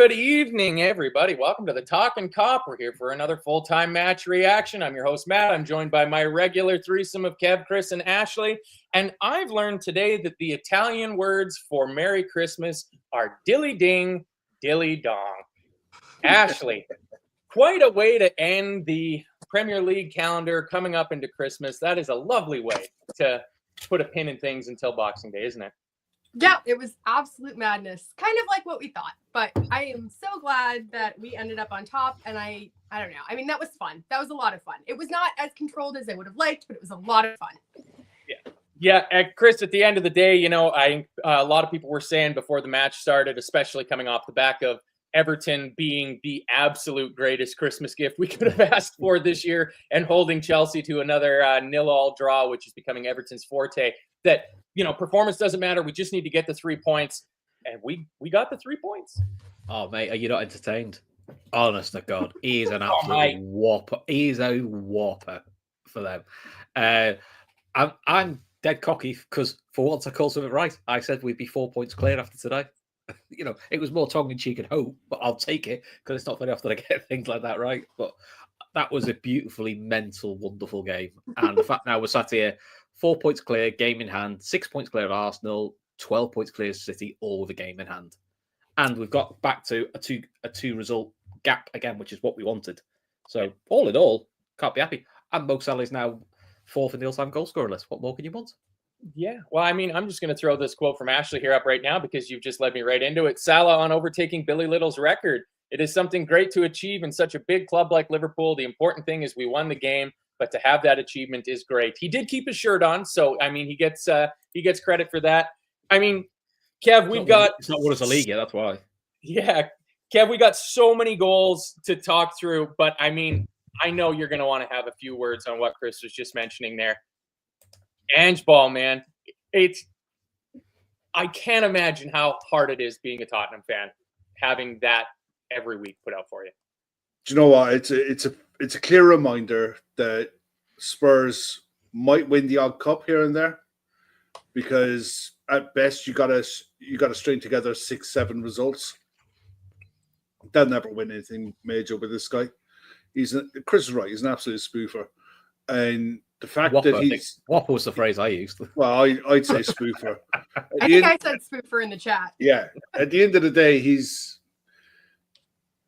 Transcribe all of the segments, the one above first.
Good evening, everybody. Welcome to the Talkin Kop. We're here for another full-time match reaction. I'm your host, Matt. I'm joined by my regular threesome of Kev, Chris, and Ashley. And I've learned today that the Italian words for Merry Christmas are dilly-ding, dilly-dong. Ashley, quite a way to end the Premier League calendar coming up into Christmas. That is a lovely way to put a pin in things until Boxing Day, isn't it? Yeah, it was absolute madness. Kind of like what we thought. But I am so glad that we ended up on top. And I don't know. I mean, that was fun. That was a lot of fun. It was not as controlled as I would have liked, but it was a lot of fun. Yeah, Chris, at the end of the day, you know, a lot of people were saying before the match started, especially coming off the back of Everton being the absolute greatest Christmas gift we could have asked for this year and holding Chelsea to another 0-0 draw, which is becoming Everton's forte, that, you know, performance doesn't matter. We just need to get the 3 points. And we got the 3 points. Oh, mate, are you not entertained? Honest to God, he is an absolute whopper. He is a whopper for them. I'm dead cocky because for once I called something right. I said we'd be 4 points clear after today. You know, it was more tongue-in-cheek and hope, but I'll take it because it's not very often I get things like that right. But that was a beautifully mental, wonderful game. And the fact now we're sat here, 4 points clear, game in hand, 6 points clear of Arsenal, 12 points clear of City, all with a game in hand. And we've got back to a two result gap again, which is what we wanted. So all in all, can't be happy. And Mo Salah is now fourth in the all-time goal scorer list. What more can you want? Yeah, well, I mean, I'm just going to throw this quote from Ashley here up right now because you've just led me right into it. Salah on overtaking Billy Little's record. It is something great to achieve in such a big club like Liverpool. The important thing is we won the game, but to have that achievement is great. He did keep his shirt on, so I mean, he gets credit for that. I mean, Kev, it's not won us a league yet, that's why. Yeah, Kev, we got so many goals to talk through, but I mean, I know you're going to want to have a few words on what Chris was just mentioning there. Ange ball, man. I can't imagine how hard it is being a Tottenham fan, having that every week put out for you. Do you know what? It's a clear reminder that Spurs might win the odd cup here and there, because at best you gotta string together 6-7 results. They'll never win anything major with this guy. Chris is right. He's an absolute spoofer, and the fact Whopper, that he's Whopper was the phrase I used. Well, I'd say spoofer. I think I said spoofer in the chat. Yeah. At the end of the day,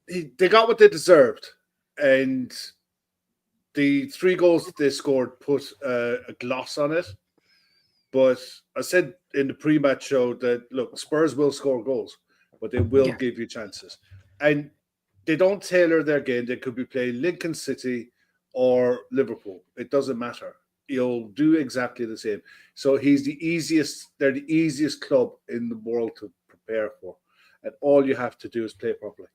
they got what they deserved, and the 3 goals that they scored put a gloss on it. But I said in the pre-match show that, look, Spurs will score goals, but they will give you chances. And they don't tailor their game. They could be playing Lincoln City or Liverpool. It doesn't matter. You'll do exactly the same. So they're the easiest club in the world to prepare for. And all you have to do is play properly.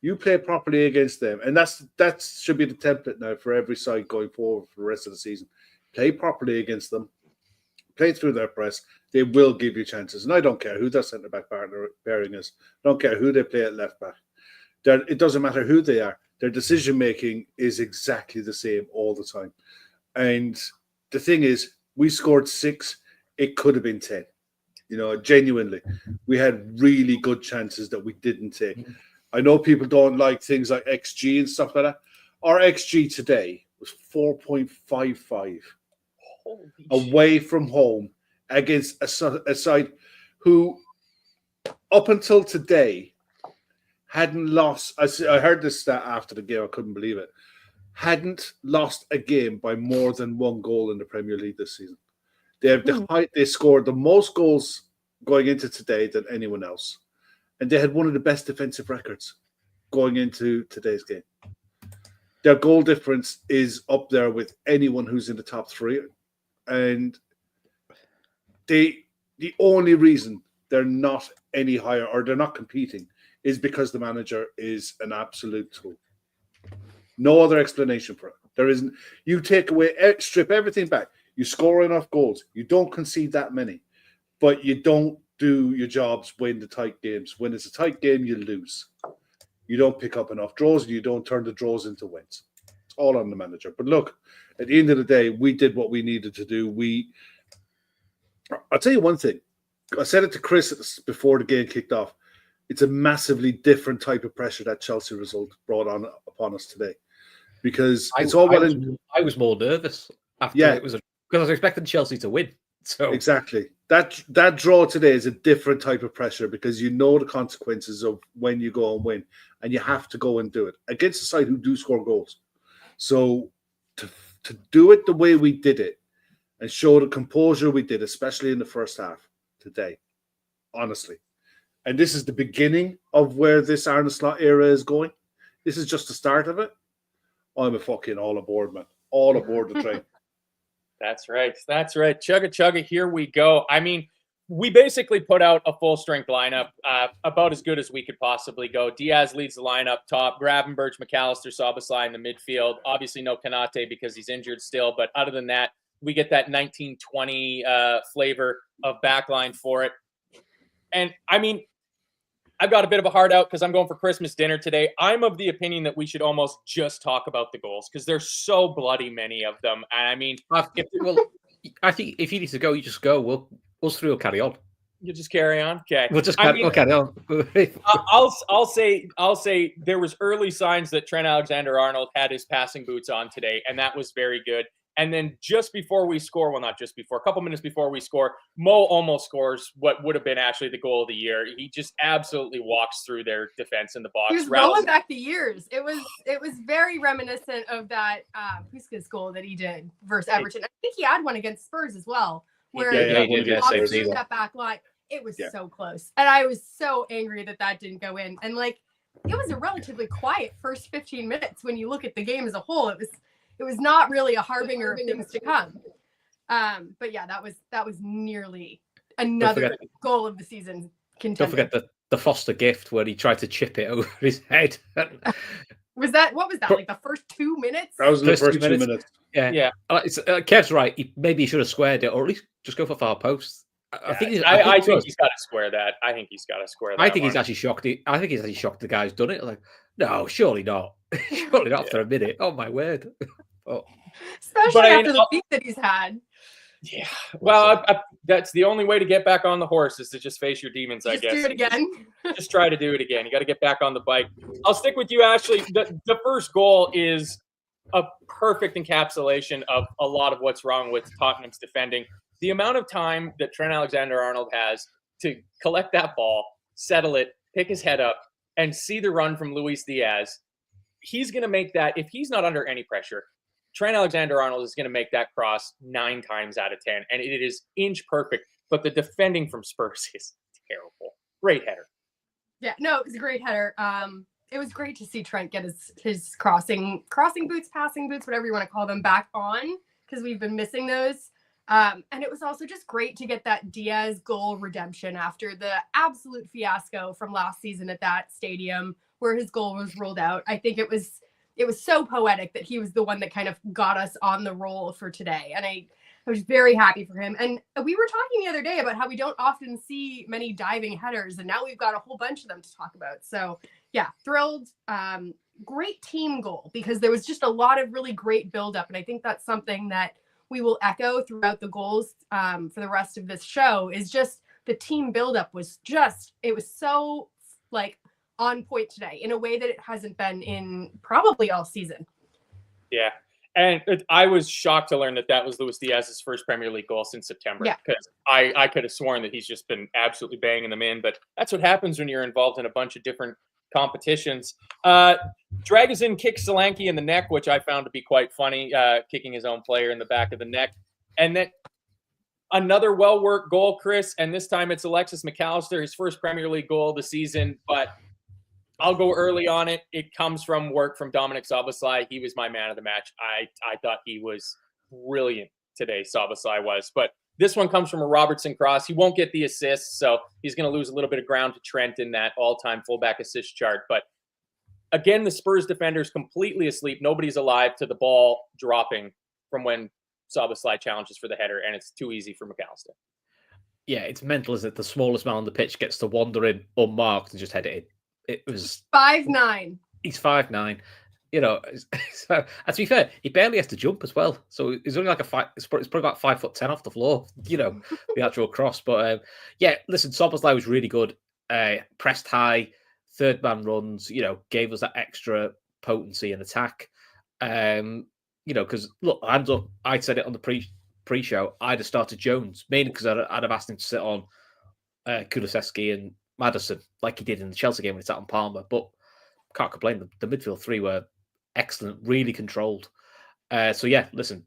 You play properly against them. And that should be the template now for every side going forward for the rest of the season. Play properly against them. Play through their press. They will give you chances. And I don't care who their centre-back partner pairing is. I don't care who they play at left-back. It doesn't matter who they are. Their decision-making is exactly the same all the time. And the thing is, we scored 6. It could have been 10. You know, genuinely. We had really good chances that we didn't take. I know people don't like things like XG and stuff like that. Our XG today was 4.55 away from home against a side who, up until today, hadn't lost. I heard this stat after the game. I couldn't believe it. Hadn't lost a game by more than 1 goal in the Premier League this season. They have they scored the most goals going into today than anyone else, and they had one of the best defensive records going into today's game. Their goal difference is up there with anyone who's in the top 3, and the only reason they're not any higher or they're not competing is because the manager is an absolute tool. No other explanation for it. There isn't. You take away, strip everything back. You score enough goals. You don't concede that many, but you don't do your jobs when the tight games. When it's a tight game, you lose. You don't pick up enough draws, and you don't turn the draws into wins. It's all on the manager. But look, at the end of the day, we did what we needed to do. I'll tell you one thing. I said it to Chris before the game kicked off. it's a massively different type of pressure that Chelsea result brought on upon us today. Because it's all well and I was more nervous after it was because I was expecting Chelsea to win. So exactly. That draw today is a different type of pressure because you know the consequences of when you go and win, and you have to go and do it against a side who do score goals. So to do it the way we did it and show the composure we did, especially in the first half today, honestly. And this is the beginning of where this Arne Slot era is going. This is just the start of it. I'm a fucking all aboard, man. All aboard the train. That's right. That's right. Chugga, here we go. I mean, we basically put out a full-strength lineup, about as good as we could possibly go. Diaz leads the line up top. Gravenberch, McAllister, Szoboszlai in the midfield. Obviously no Konate because he's injured still. But other than that, we get that 1920 flavor of backline for it. And, I mean, I've got a bit of a heart out because I'm going for Christmas dinner today. I'm of the opinion that we should almost just talk about the goals because there's so bloody many of them. And I mean, I think if you need to go, you just go. Us three will carry on. You just carry on. Okay, we'll carry on. I'll say there was early signs that Trent Alexander-Arnold had his passing boots on today, and that was very good. And then just before we score, well, not just before, a couple minutes before we score, Mo almost scores what would have been actually the goal of the year. He just absolutely walks through their defense in the box. He was rolling back the years. It was very reminiscent of that Puskas goal that he did versus Everton. I think he had one against Spurs as well, where he walked through that back line. It was so close. And I was so angry that didn't go in. And, like, it was a relatively quiet first 15 minutes when you look at the game as a whole. It was not really a harbinger of things to come. But yeah, that was nearly another goal of the season contender. Don't forget the Foster gift where he tried to chip it over his head. What was that? Like the first 2 minutes? That was the first 2 minutes. Yeah. Kev's right. Maybe he should have squared it, or at least just go for far post. I think he's got to square that. I think he's got to square that. I think he's actually shocked. I think he's actually shocked the guy's done it. Like, no, surely not. Surely not after a minute. Oh my word. Especially after the week that he's had. Yeah. Well, that's the only way to get back on the horse is to just face your demons, I guess. Do it again. Just try to do it again. You got to get back on the bike. I'll stick with you, Ashley. The first goal is a perfect encapsulation of a lot of what's wrong with Tottenham's defending. The amount of time that Trent Alexander-Arnold has to collect that ball, settle it, pick his head up, and see the run from Luis Diaz, he's going to make that, if he's not under any pressure, Trent Alexander-Arnold is going to make that cross 9 times out of 10, and it is inch perfect, but the defending from Spurs is terrible. Great header. Yeah, no, it was a great header. It was great to see Trent get his crossing boots, passing boots, whatever you want to call them, back on, because we've been missing those. And it was also just great to get that Diaz goal redemption after the absolute fiasco from last season at that stadium where his goal was ruled out. I think it was so poetic that he was the one that kind of got us on the roll for today. And I was very happy for him. And we were talking the other day about how we don't often see many diving headers, and now we've got a whole bunch of them to talk about. So yeah, thrilled. Great team goal because there was just a lot of really great buildup. And I think that's something that we will echo throughout the goals for the rest of this show is just the team buildup was it was so like on point today in a way that it hasn't been in probably all season. Yeah. And I was shocked to learn that was Luis Diaz's first Premier League goal since September. Yeah. Because I could have sworn that he's just been absolutely banging them in. But that's what happens when you're involved in a bunch of different competitions. Dragusin kicks Solanke in the neck, which I found to be quite funny, kicking his own player in the back of the neck. And then another well-worked goal, Chris, and this time it's Alexis McAllister, his first Premier League goal of the season. But I'll go early on it. It comes from work from Dominic Szoboszlai. He was my man of the match. I thought he was brilliant today, Szoboszlai was. But this one comes from a Robertson cross. He won't get the assist, so he's going to lose a little bit of ground to Trent in that all-time fullback assist chart. But again, the Spurs defender's completely asleep. Nobody's alive to the ball dropping from when Szoboszlai challenges for the header, and it's too easy for McAllister. Yeah, it's mental, isn't it? The smallest man on the pitch gets to wander in unmarked and just head it in. It was 5'9". He's 5'9". You know, so, and to be fair, he barely has to jump as well. So he's only like it's probably about 5'10" off the floor, you know, the actual cross. But yeah, listen, Szoboszlai was really good. pressed high, third man runs, gave us that extra potency and attack. Because look, I said it on the pre-show, I'd have started Jones, mainly because I'd have asked him to sit on Kulusevski and Maddison, like he did in the Chelsea game when he sat on Palmer. But can't complain. The midfield three were excellent, really controlled. So yeah, listen,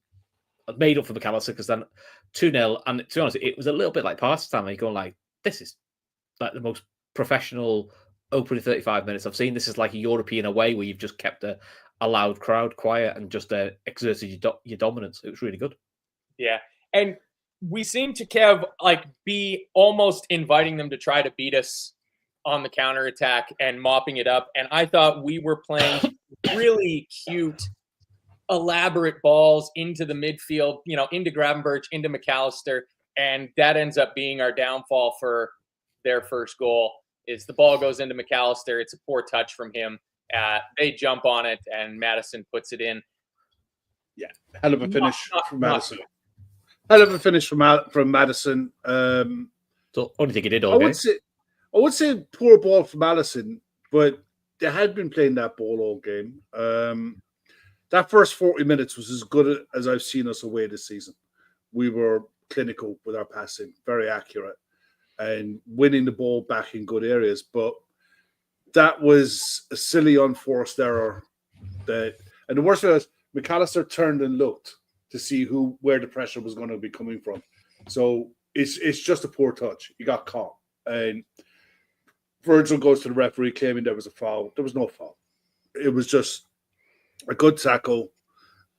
I've made up for McAllister because then 2-0, and to be honest, it was a little bit like party time. You're going like, this is like the most professional opening 35 minutes I've seen. This is like a European away where you've just kept a loud crowd quiet and just exerted your dominance. It was really good. Yeah, and we seem to, Kev, be almost inviting them to try to beat us on the counterattack and mopping it up. And I thought we were playing really cute, elaborate balls into the midfield, into Gravenberch, into McAllister. And that ends up being our downfall for their first goal. Is the ball goes into McAllister. It's a poor touch from him. They jump on it, and Maddison puts it in. Yeah, hell of a finish from Maddison. Hell of a finish from Maddison. So only thing he did all game. I would say poor ball from Maddison, but they had been playing that ball all game. That first 40 minutes was as good as I've seen us away this season. We were clinical with our passing, very accurate, and winning the ball back in good areas. But that was a silly, unforced error. And the worst of it was McAllister turned and looked to see where the pressure was going to be coming from. So it's just a poor touch. He got caught. And Virgil goes to the referee claiming there was a foul. There was no foul. It was just a good tackle,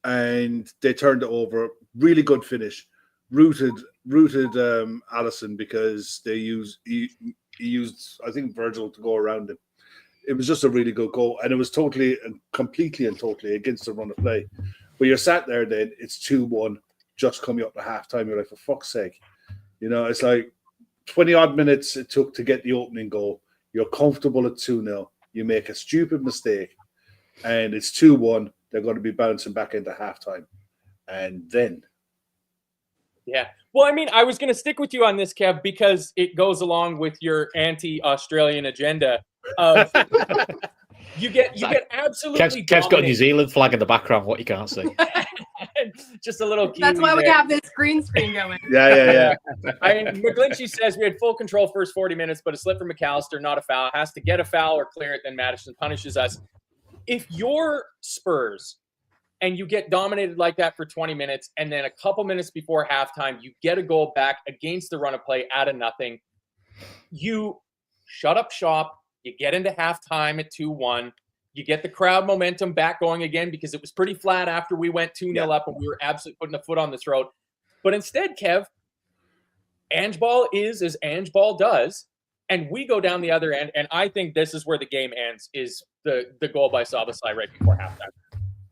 and they turned it over. Really good finish. Rooted Alisson because he used, I think, Virgil to go around him. It was just a really good goal, and it was completely and totally against the run of play. But you're sat there, then it's 2-1, just coming up to halftime. You're like, for fuck's sake, it's like 20 odd minutes it took to get the opening goal. You're comfortable at 2-0. You make a stupid mistake, and it's 2-1. They're going to be bouncing back into halftime, and then. Yeah. Well, I mean, I was going to stick with you on this, Kev, because it goes along with your anti-Australian agenda. You get absolutely. Kev's got a New Zealand flag in the background. What you can't see. Just a little. That's why we have this green screen going. Yeah. I mean, McGlinchey says we had full control first 40 minutes, but a slip from McAllister, not a foul. Has to get a foul or clear it, then Maddison punishes us. If you're Spurs and you get dominated like that for 20 minutes, and then a couple minutes before halftime, you get a goal back against the run of play out of nothing, you shut up shop. You get into halftime at 2-1. You get the crowd momentum back going again because it was pretty flat after we went 2-0 up and we were absolutely putting a foot on the throat. But instead, Kev, Ange Ball is as Ange Ball does, and we go down the other end, and I think this is where the game ends, is the goal by Szoboszlai right before halftime.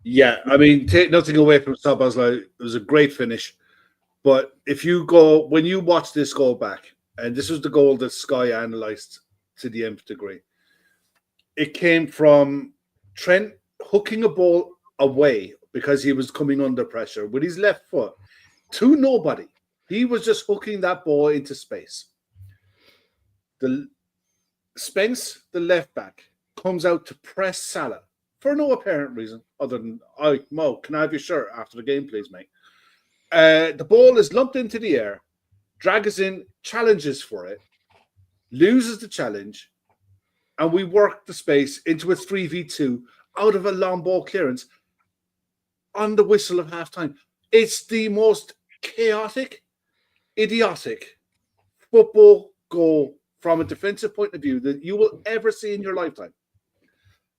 Yeah, I mean, take nothing away from Szoboszlai. It was a great finish. But when you watch this goal back, and this was the goal that Sky analysed to the nth degree, it came from Trent hooking a ball away because he was coming under pressure with his left foot to nobody. He was just hooking that ball into space. Spence, the left back, comes out to press Salah for no apparent reason other than, Mo, can I have your shirt after the game, please, mate? The ball is lumped into the air. Dragusin challenges for it, loses the challenge, and we work the space into a 3v2 out of a long ball clearance on the whistle of halftime. It's the most chaotic, idiotic football goal from a defensive point of view that you will ever see in your lifetime.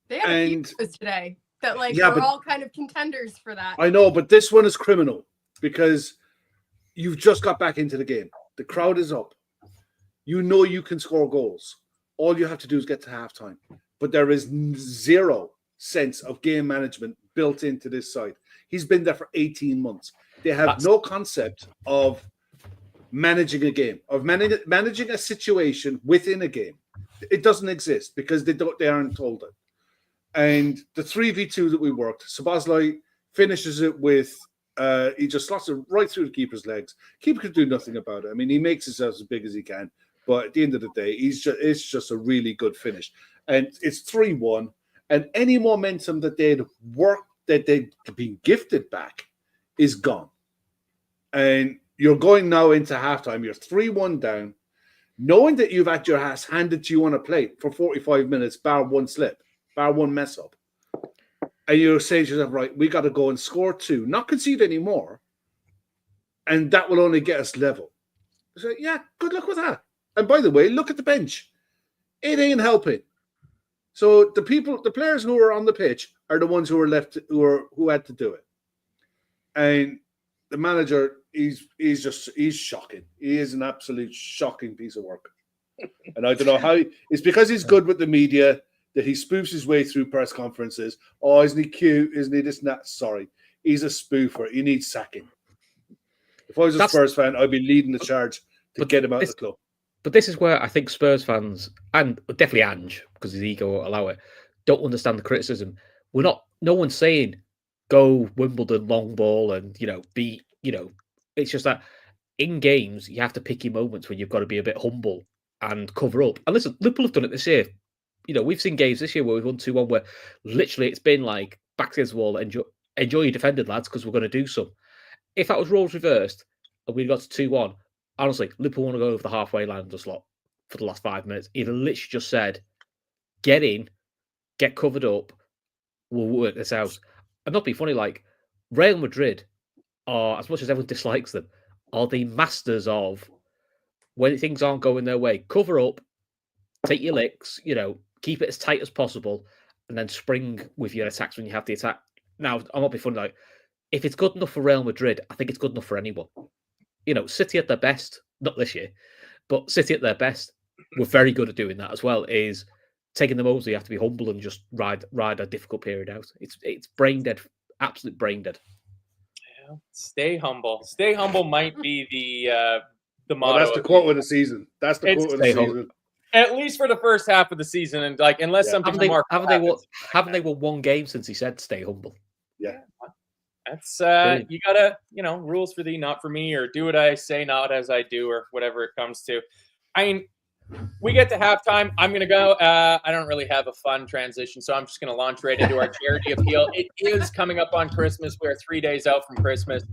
They had a few of those today that we're all kind of contenders for that. I know, but this one is criminal because you've just got back into the game. The crowd is up. You know you can score goals. All you have to do is get to halftime. But there is zero sense of game management built into this side. He's been there for 18 months. They have no concept of managing a game, of managing a situation within a game. It doesn't exist because they aren't told it. And the 3v2 that we worked, Szoboszlai finishes it with he just slots it right through the keeper's legs. Keeper could do nothing about it. I mean, he makes himself as big as he can. But at the end of the day, it's just a really good finish. And it's 3-1. And any momentum that they'd been gifted back is gone. And you're going now into halftime. You're 3-1 down, knowing that you've had your ass handed to you on a plate for 45 minutes, bar one slip, bar one mess up. And you're saying to yourself, right, we got to go and score 2, not concede anymore. And that will only get us level. So, yeah, good luck with that. And by the way, look at the bench. It ain't helping. So the players who are on the pitch are the ones who are left, who had to do it. And the manager, he's shocking. He is an absolute shocking piece of work. And I don't know how. It's because he's good with the media that he spoofs his way through press conferences. Oh, isn't he cute? Isn't he this and that? Sorry, he's a spoofer. He needs sacking. If I was a Spurs fan, I'd be leading the charge to get him out of the club. But this is where I think Spurs fans, and definitely Ange, because his ego won't allow it, don't understand the criticism. No one's saying go Wimbledon long ball and, it's just that in games, you have to pick your moments when you've got to be a bit humble and cover up. And listen, Liverpool have done it this year. We've seen games this year where we've won 2-1 where literally it's been like back against the wall, enjoy your defended lads because we're going to do some. If that was roles reversed and we got to 2-1, honestly, Liverpool want to go over the halfway line of the slot for the last 5 minutes. He'd literally just said, get in, get covered up, we'll work this out. And not be funny, like Real Madrid are, as much as everyone dislikes them, are the masters of when things aren't going their way. Cover up, take your licks, keep it as tight as possible, and then spring with your attacks when you have the attack. Now, I'm not be funny, like, if it's good enough for Real Madrid, I think it's good enough for anyone. City at their best, not this year, but City at their best, were very good at doing that as well, is taking the moments where you have to be humble and just ride a difficult period out. It's brain dead, absolute brain dead. Yeah, stay humble. Stay humble might be the motto. That's the quote of the season. That's the quote of the season. At least for the first half of the season, and unless something haven't they won one game since he said stay humble? Yeah. That's you gotta, rules for thee, not for me, or do what I say, not as I do, or whatever it comes to. I mean, we get to halftime. I'm gonna go. I don't really have a fun transition, so I'm just gonna launch right into our charity appeal. It is coming up on Christmas. We are 3 days out from Christmas.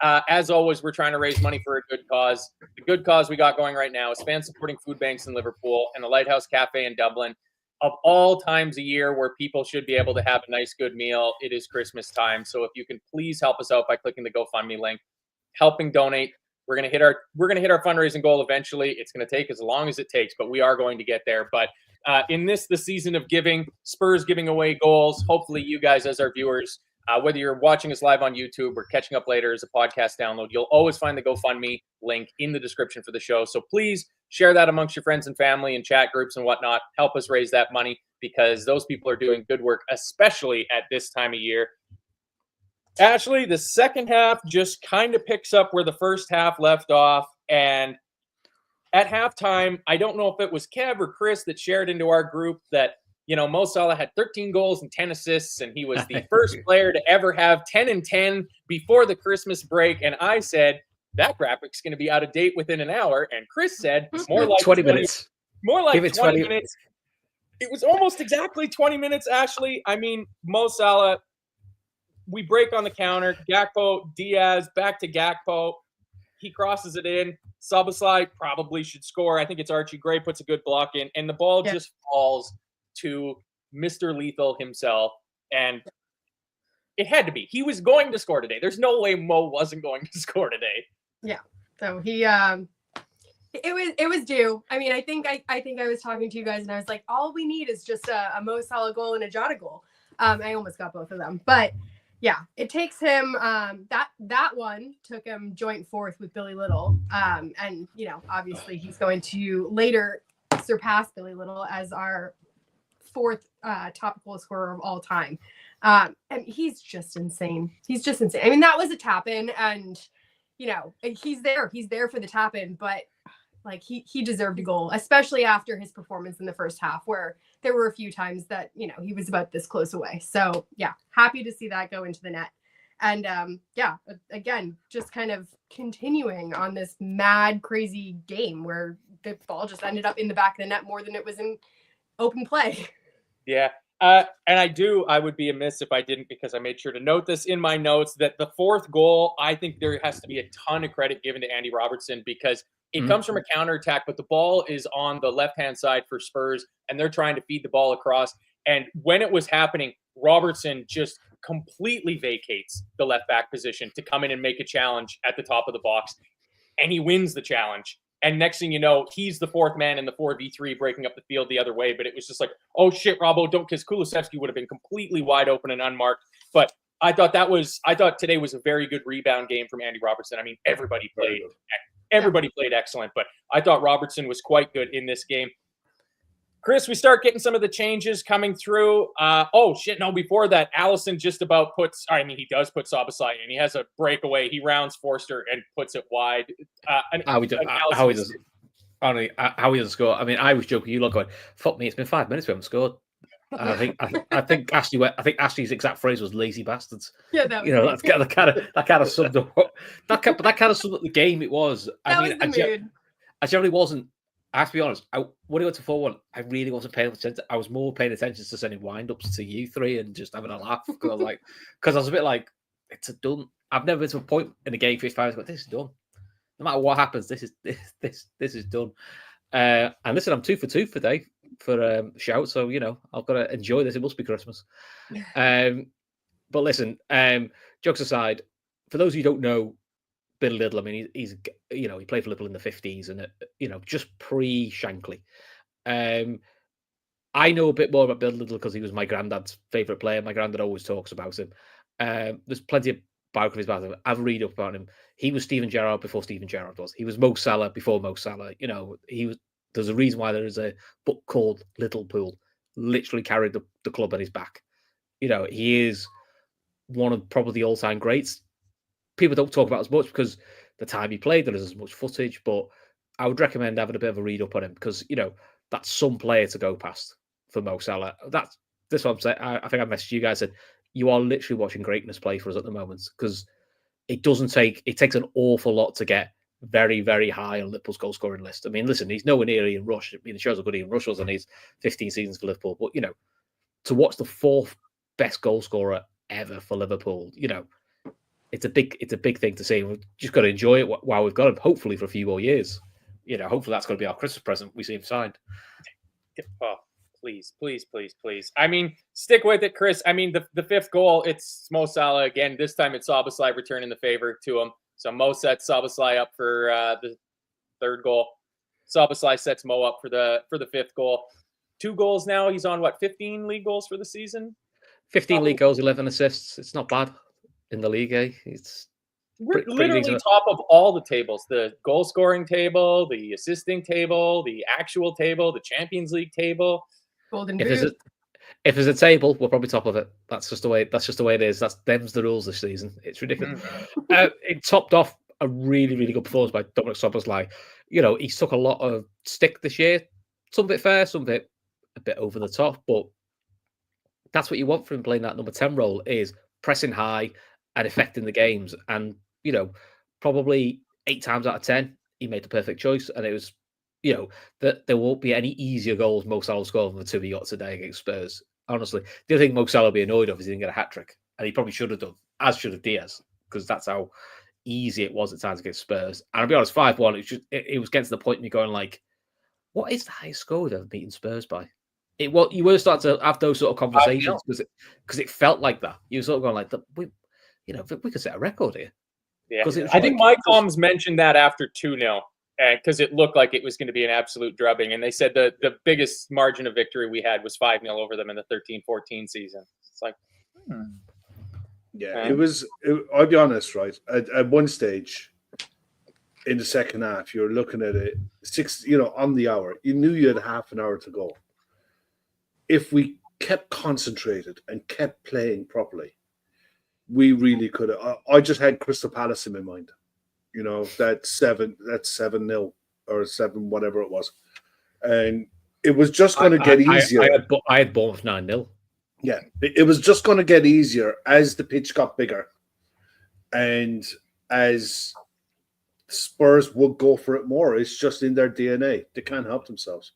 As always, we're trying to raise money for a good cause. The good cause we got going right now is fan supporting food banks in Liverpool and the Lighthouse Cafe in Dublin. Of all times a year where people should be able to have a nice, good meal, it is Christmas time. So if you can please help us out by clicking the GoFundMe link, helping donate. We're gonna hit our fundraising goal eventually. It's gonna take as long as it takes, but we are going to get there. But in the season of giving, Spurs giving away goals. Hopefully, you guys as our viewers, whether you're watching us live on YouTube or catching up later as a podcast download, you'll always find the GoFundMe link in the description for the show. So please share that amongst your friends and family and chat groups and whatnot. Help us raise that money because those people are doing good work, especially at this time of year. Ashley, the second half just kind of picks up where the first half left off. And at halftime, I don't know if it was Kev or Chris that shared into our group that, Mo Salah had 13 goals and 10 assists, and he was the first player to ever have 10 and 10 before the Christmas break. And I said, that graphic's going to be out of date within an hour. And Chris said, more like 20 minutes. More like 20 minutes. It was almost exactly 20 minutes, Ashley. I mean, Mo Salah, we break on the counter. Gakpo, Diaz, back to Gakpo. He crosses it in. Szoboszlai probably should score. I think it's Archie Gray puts a good block in. And the ball just falls to Mr. Lethal himself. And it had to be. He was going to score today. There's no way Mo wasn't going to score today. Yeah. So he it was due. I mean, I think I was talking to you guys and I was like, all we need is just a Mo Salah goal and a Jota goal. I almost got both of them. But yeah, it takes him that one took him joint fourth with Billy Little. And obviously he's going to later surpass Billy Little as our fourth top goal scorer of all time. And he's just insane. I mean, that was a tap in and he's there for the tap in, but like he deserved a goal, especially after his performance in the first half where there were a few times that, he was about this close away. So yeah, happy to see that go into the net. And again, just kind of continuing on this mad, crazy game where the ball just ended up in the back of the net more than it was in open play. Yeah. And I would be amiss if I didn't, because I made sure to note this in my notes, that the fourth goal, I think there has to be a ton of credit given to Andy Robertson, because it comes from a counterattack, but the ball is on the left-hand side for Spurs, and they're trying to feed the ball across. And when it was happening, Robertson just completely vacates the left back position to come in and make a challenge at the top of the box, and he wins the challenge. And next thing you know, he's the fourth man in the 4v3 breaking up the field the other way. But it was just like, oh shit, Robbo, don't, because Kulusevski would have been completely wide open and unmarked. But I thought today was a very good rebound game from Andy Robertson. I mean, everybody played excellent, but I thought Robertson was quite good in this game. Chris, we start getting some of the changes coming through. Before that, Allison just about he does put Szoboszlai in. He has a breakaway. He rounds Forster and puts it wide. How he doesn't score. I mean, I was joking. You look going, fuck me, it's been 5 minutes we haven't scored. And I think Ashley's exact phrase was "lazy bastards." Yeah, that was that kind of summed up the game. It was. I generally wasn't. I have to be honest. When it went to 4-1, I really wasn't paying attention. I was more paying attention to sending wind-ups to you three and just having a laugh, because I was a bit like, it's a done. I've never been to a point in a game 55 but this is done. No matter what happens, this is done. And listen, I'm 2 for 2 today for shout, so I've got to enjoy this. It must be Christmas. But listen, jokes aside, for those who don't know Bill Liddell, I mean, he played for Liverpool in the 50s, and just pre-Shankly. I know a bit more about Bill Liddell because he was my granddad's favourite player. My granddad always talks about him. There's plenty of biographies about him. I've read up about him. He was Steven Gerrard before Steven Gerrard was. He was Mo Salah before Mo Salah. There's a reason why there is a book called Liverpool. Literally carried the club on his back. He is one of probably the all-time greats. People don't talk about as much because the time he played, there isn't as much footage, but I would recommend having a bit of a read up on him, because that's some player to go past for Mo Salah. That's what I'm saying. I think I messaged you guys, said you are literally watching greatness play for us at the moment, because it takes an awful lot to get very, very high on Liverpool's goal scoring list. I mean, listen, he's nowhere near Ian Rush. I mean, it shows how good Ian Rush was in his 15 seasons for Liverpool, but to watch the fourth best goal scorer ever for Liverpool, it's a big thing to see. We've just got to enjoy it while we've got him, hopefully for a few more years. Hopefully that's going to be our Christmas present. We see him signed. Oh, please. I mean, stick with it, Chris. I mean, the fifth goal, it's Mo Salah again. This time it's Szoboszlai returning the favor to him. So Mo sets Szoboszlai up for the third goal. Szoboszlai sets Mo up for the fifth goal. 2 goals now. He's on 15 league goals for the season? 15 league goals, 11 assists. It's not bad in the league, eh? We're literally top of all the tables: the goal scoring table, the assisting table, the actual table, the Champions League table. Golden Boot. If there's a table, we're probably top of it. That's just the way it is. Them's the rules this season. It's ridiculous. It topped off a really, really good performance by Dominic Szoboszlai. He took a lot of stick this year. Some bit fair, some bit a bit over the top, but that's what you want from him playing that number 10 role, is pressing high and affecting the games. And probably 8 times out of 10, he made the perfect choice. And it was, that there won't be any easier goals Mo Salah scored than the 2 he got today against Spurs. Honestly, the other thing Mo Salah will be annoyed of is he didn't get a hat trick, and he probably should have done, as should have Diaz, because that's how easy it was at times against Spurs. And I'll be honest, 5-1, it was getting to the point of me going like, what is the highest score we've ever beaten Spurs by? You were starting to have those sort of conversations because it felt like that. You were sort of going like, we could set a record here. Yeah, I think my comms mentioned that after 2-0, because it looked like it was going to be an absolute drubbing. And they said the biggest margin of victory we had was 5-0 over them in the 13-14 season. It's like, yeah, it was. I'll be honest, right? At one stage in the second half, you're looking at it 6, on the hour. You knew you had half an hour to go. If we kept concentrated and kept playing properly, we really could have. I just had Crystal Palace in my mind. That's 7-0 or 7, whatever it was. And it was just going to get easier. I had Bournemouth 9-0. Yeah, it was just going to get easier as the pitch got bigger. And as Spurs would go for it more. It's just in their DNA. They can't help themselves.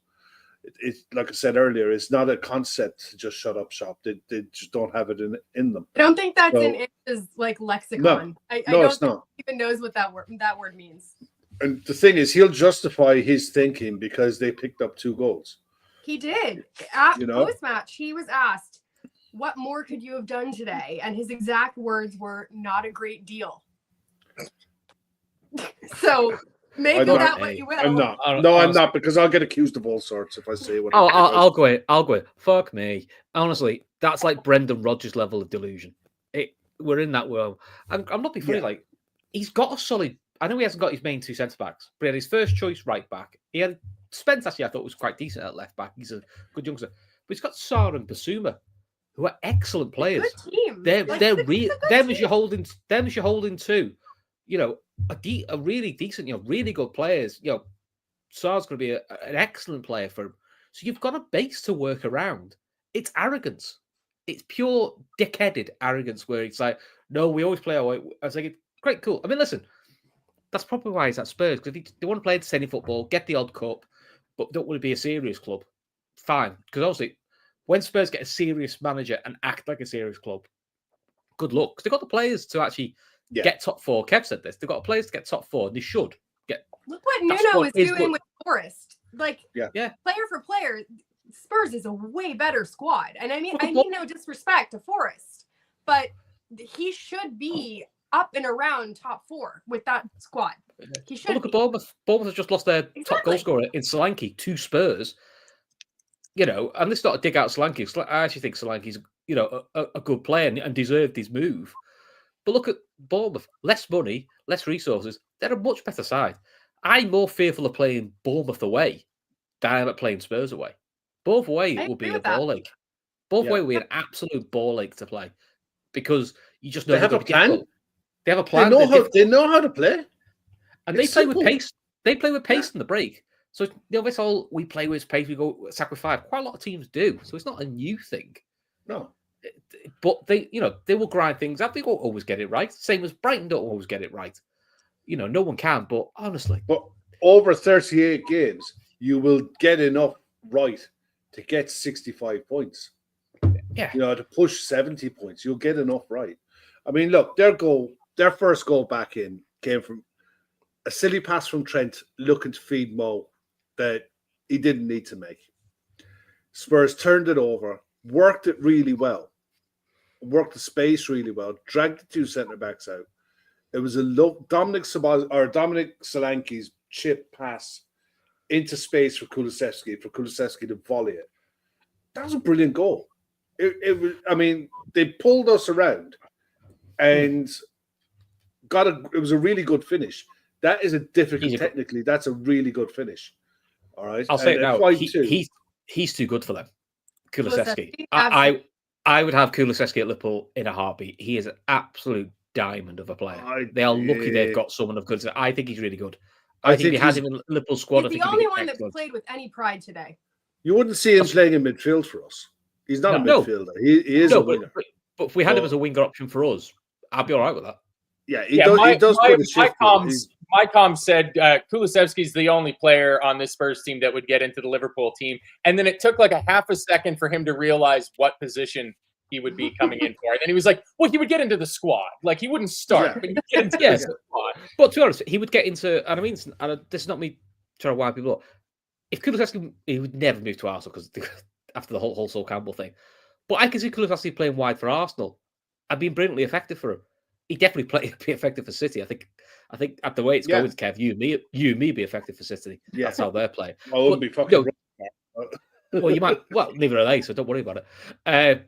It's like I said earlier, it's not a concept to just shut up shop. They just don't have it in them. I don't think that's in his like lexicon. I don't it's not. He even knows what that word means. And the thing is, he'll justify his thinking because they picked up 2 goals. He did. At post-match, he was asked, what more could you have done today? And his exact words were, not a great deal. So maybe that what you will. I'm not. No, I'm not, because I'll get accused of all sorts if I say what. I'll go in. Fuck me. Honestly, that's like Brendan Rodgers level of delusion. We're in that world. I'm not being funny. Like, he's got a solid. I know he hasn't got his main 2 centre backs, but he had his first choice right back. He had Spence. Actually, I thought was quite decent at left back. He's a good youngster. But he's got Salah and Basuma, who are excellent players. Good team. They're them as you're holding two. You know, a really decent, really good players. Sar's going to be an excellent player for him. So you've got a base to work around. It's arrogance. It's pure dickheaded arrogance where it's like, no, we always play our way. I was like, great, cool. I mean, listen, that's probably why he's at Spurs, because if they want to play the football, get the odd cup, but don't want to be a serious club, fine. Because obviously, when Spurs get a serious manager and act like a serious club, good luck. Because they've got the players to actually get top 4. Kev said this. They've got players to get top 4, and they should get. Look what Nuno is doing with Forest. Like, player for player, Spurs is a way better squad. And I mean no disrespect to Forest, but he should be up and around top 4 with that squad. He should. Look at Bournemouth. Bournemouth has just lost their top goal scorer in Solanke to Spurs. And let's not dig out Solanke. I actually think Solanke's, a good player and deserved his move. But look at Bournemouth. Less money, less resources. They're a much better side. I'm more fearful of playing Bournemouth away than I am at playing Spurs away. Both away will be a ball ache. Both away will be an absolute ball ache to play because you just know they have a plan. They have a plan. They know how to play, and they play with pace. They play with pace in the break. So this whole we play with pace. We go sack with 5. Quite a lot of teams do. So it's not a new thing. No. But they will grind things up. They won't always get it right. Same as Brighton don't always get it right. No one can. But honestly, over 38 games, you will get enough right to get 65 points. Yeah, to push 70 points, you'll get enough right. I mean, look, their first goal back in came from a silly pass from Trent looking to feed Mo that he didn't need to make. Spurs turned it over, worked it really well. Worked the space really well, dragged the 2 centre backs out. It was a Dominic Solanke's chip pass into space for Kulusevski to volley it. That was a brilliant goal. It was. I mean, they pulled us around, and it was a really good finish. That is a difficult technically. That's a really good finish. All right, I'll say it now. He's too good for them. Kulusevski. I would have Kulusevski at Liverpool in a heartbeat. He is an absolute diamond of a player. They are lucky they've got someone of good. I think he's really good. I think if he had him in Liverpool squad, he's the only one that played with any pride today. You wouldn't see him playing in midfield for us. He's not a midfielder. He is a winger. But if we had him as a winger option for us, I'd be all right with that. Yeah, he does put a shift. My comms said Kulusevski's the only player on this Spurs team that would get into the Liverpool team. And then it took like a half a second for him to realize what position he would be coming in for. And then he was like, well, he would get into the squad. Like, he wouldn't start, but he would get into the squad. But to be honest, he would get into, and I mean, this is not me trying to wind people up. If Kulusevski, he would never move to Arsenal because after the whole Sol Campbell thing. But I can see Kulusevski playing wide for Arsenal and being brilliantly effective for him. He definitely be effective for City. I think at the way it's going, Kev, you and me be effective for City. Yeah. That's how they're playing. I wouldn't be fucking. Well, you might. Well, neither are they, so don't worry about it.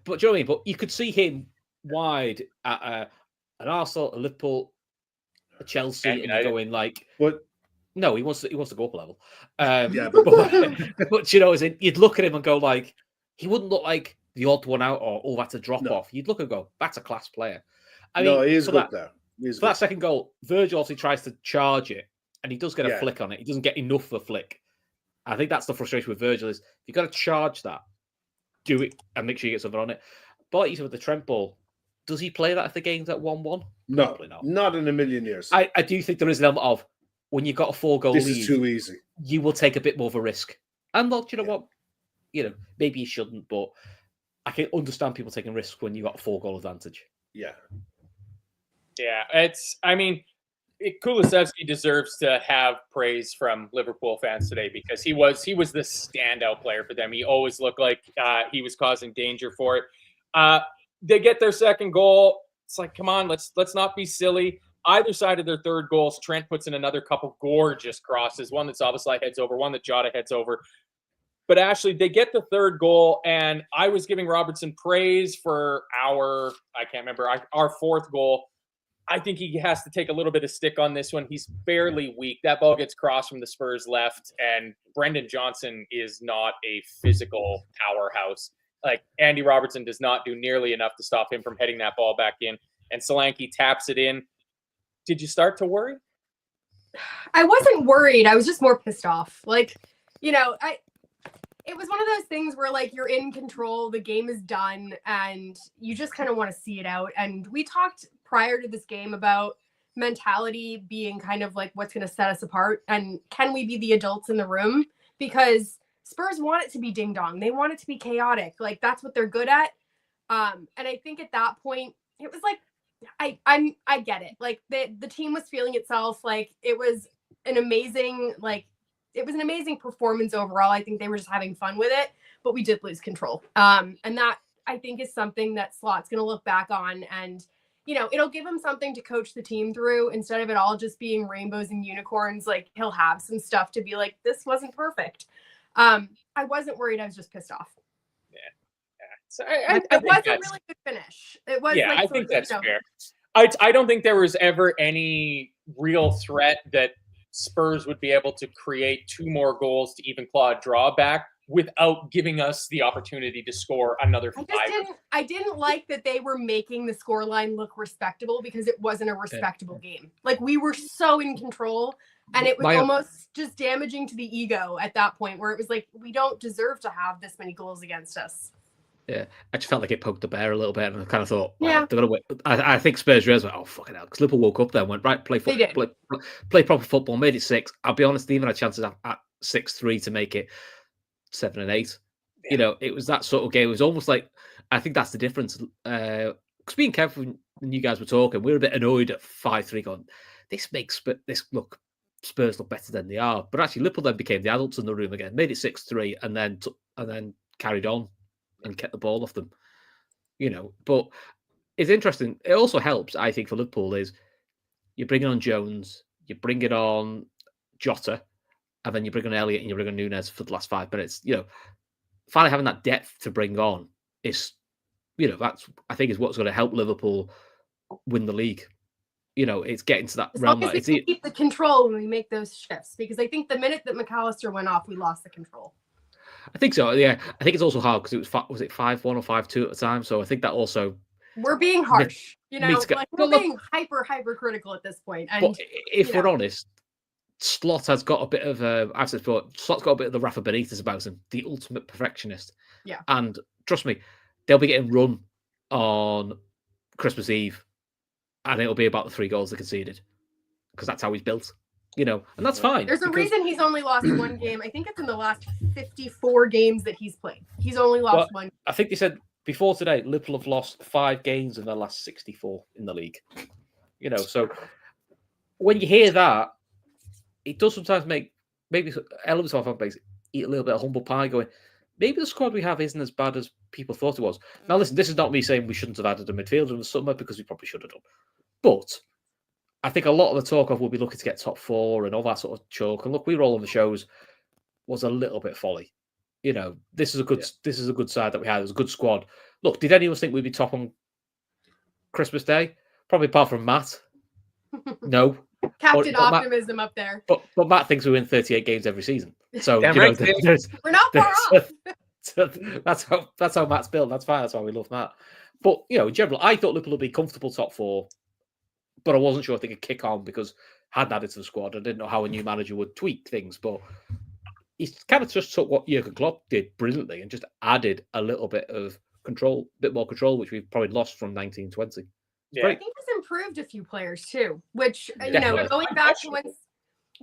But do you know what I mean? But you could see him wide at an Arsenal, a Liverpool, a Chelsea, and you're going like. But no, he wants to go up a level. But you know, you'd look at him and go like, he wouldn't look like the odd one out or that's a drop off. You'd look and go, that's a class player. I mean, he is good there. For that second goal, Virgil obviously tries to charge it, and he does get a flick on it. He doesn't get enough of a flick. I think that's the frustration with Virgil is you've got to charge that, do it, and make sure you get something on it. But like you said with the Trent ball, does he play that if the game's at 1-1? No, probably not. Not in a million years. I do think there is an element of when you've got a 4-goal This lead, is too easy. you will take a bit more of a risk. And look, you know what? Maybe you shouldn't, but I can understand people taking risks when you've got a 4-goal advantage. Yeah. Yeah, Kulusevski deserves to have praise from Liverpool fans today because he was the standout player for them. He always looked like he was causing danger for it. They get their second goal. It's like, come on, let's not be silly. Either side of their third goals, Trent puts in another couple gorgeous crosses. One that Szoboszlai heads over, one that Jota heads over. But Ashley, they get the third goal, and I was giving Robertson praise for our fourth goal. I think he has to take a little bit of stick on this one. He's fairly weak. That ball gets crossed from the Spurs left, and Brendan Johnson is not a physical powerhouse. Like, Andy Robertson does not do nearly enough to stop him from heading that ball back in, and Solanke taps it in. Did you start to worry? I wasn't worried. I was just more pissed off. Like, it was one of those things where, like, you're in control, the game is done, and you just kind of want to see it out. And we talked prior to this game about mentality being kind of like what's going to set us apart, and can we be the adults in the room? Because Spurs want it to be ding dong. They want it to be chaotic. Like, that's what they're good at. And I think at that point, it was like, I get it. Like, the team was feeling itself. Like, it was an amazing performance overall. I think they were just having fun with it, but we did lose control. And that, I think, is something that Slot's going to look back on, and it'll give him something to coach the team through instead of it all just being rainbows and unicorns. Like, he'll have some stuff to be like, this wasn't perfect. I wasn't worried. I was just pissed off. Yeah. So I it was a really good finish. It was. Yeah, I think that's fair. I don't think there was ever any real threat that Spurs would be able to create 2 more goals to even claw a draw back without giving us the opportunity to score another 5. I didn't like that they were making the scoreline look respectable, because it wasn't a respectable game. Like, we were so in control, and it was almost just damaging to the ego at that point, where it was like, we don't deserve to have this many goals against us. Yeah, I just felt like it poked the bear a little bit, and I kind of thought, yeah, they're gonna win. I think Spurs went, oh, fucking hell, because Liverpool woke up there and went, right, play proper football, made it 6. I'll be honest, they even had chances at 6-3 to make it 7 and 8. Yeah. It was that sort of game. It was almost like, I think that's the difference. Because me and Kev, when you guys were talking, we were a bit annoyed at 5-3 going, this makes Spurs look better than they are. But actually, Liverpool then became the adults in the room again, made it 6-3, and then carried on and kept the ball off them. But it's interesting. It also helps, I think, for Liverpool is you're bringing on Jones, you're bringing on Jota, and then you bring on Elliott and you bring on Nunez for the last 5 minutes. Finally having that depth to bring on is, that's, I think, is what's going to help Liverpool win the league. It's getting to that realm. We keep the control when we make those shifts, because I think the minute that McAllister went off, we lost the control. I think so. Yeah, I think it's also hard because it was 5-1 or 5-2 at the time. So I think that also, we're being harsh. We're being hyper critical at this point. And but if we're honest, Slot has got a bit of Slot's got a bit of the Rafa Benitez about him, the ultimate perfectionist. Yeah. And trust me, they'll be getting run on Christmas Eve, and it'll be about the 3 goals they conceded, because that's how he's built. And that's fine. There's a reason he's only lost 1 game. I think it's in the last 54 games that he's played. He's only lost 1. I think they said before today, Liverpool have lost 5 games in their last 64 in the league. So when you hear that, it does sometimes make maybe elements of our fan base eat a little bit of humble pie, going, maybe the squad we have isn't as bad as people thought it was. Now, listen, this is not me saying we shouldn't have added a midfielder in the summer, because we probably should have done. But I think a lot of the talk of we'll be looking to get top 4 and all that sort of chalk. And look, we were all on the shows, was a little bit folly. This is a good side that we had. It was a good squad. Look, did any of us think we'd be top on Christmas Day? Probably apart from Matt. No. Captain Optimism up there. But Matt thinks we win 38 games every season. So we're not far off. That's how Matt's built. That's fine. That's why we love Matt. But in general, I thought Liverpool would be comfortable top 4. But I wasn't sure if they could kick on, because I hadn't added to the squad. I didn't know how a new manager would tweak things. But he kind of just took what Jurgen Klopp did brilliantly and just added a little bit of control, a bit more control, which we've probably lost from 1920. Yeah. I think he's improved a few players too, which, going back to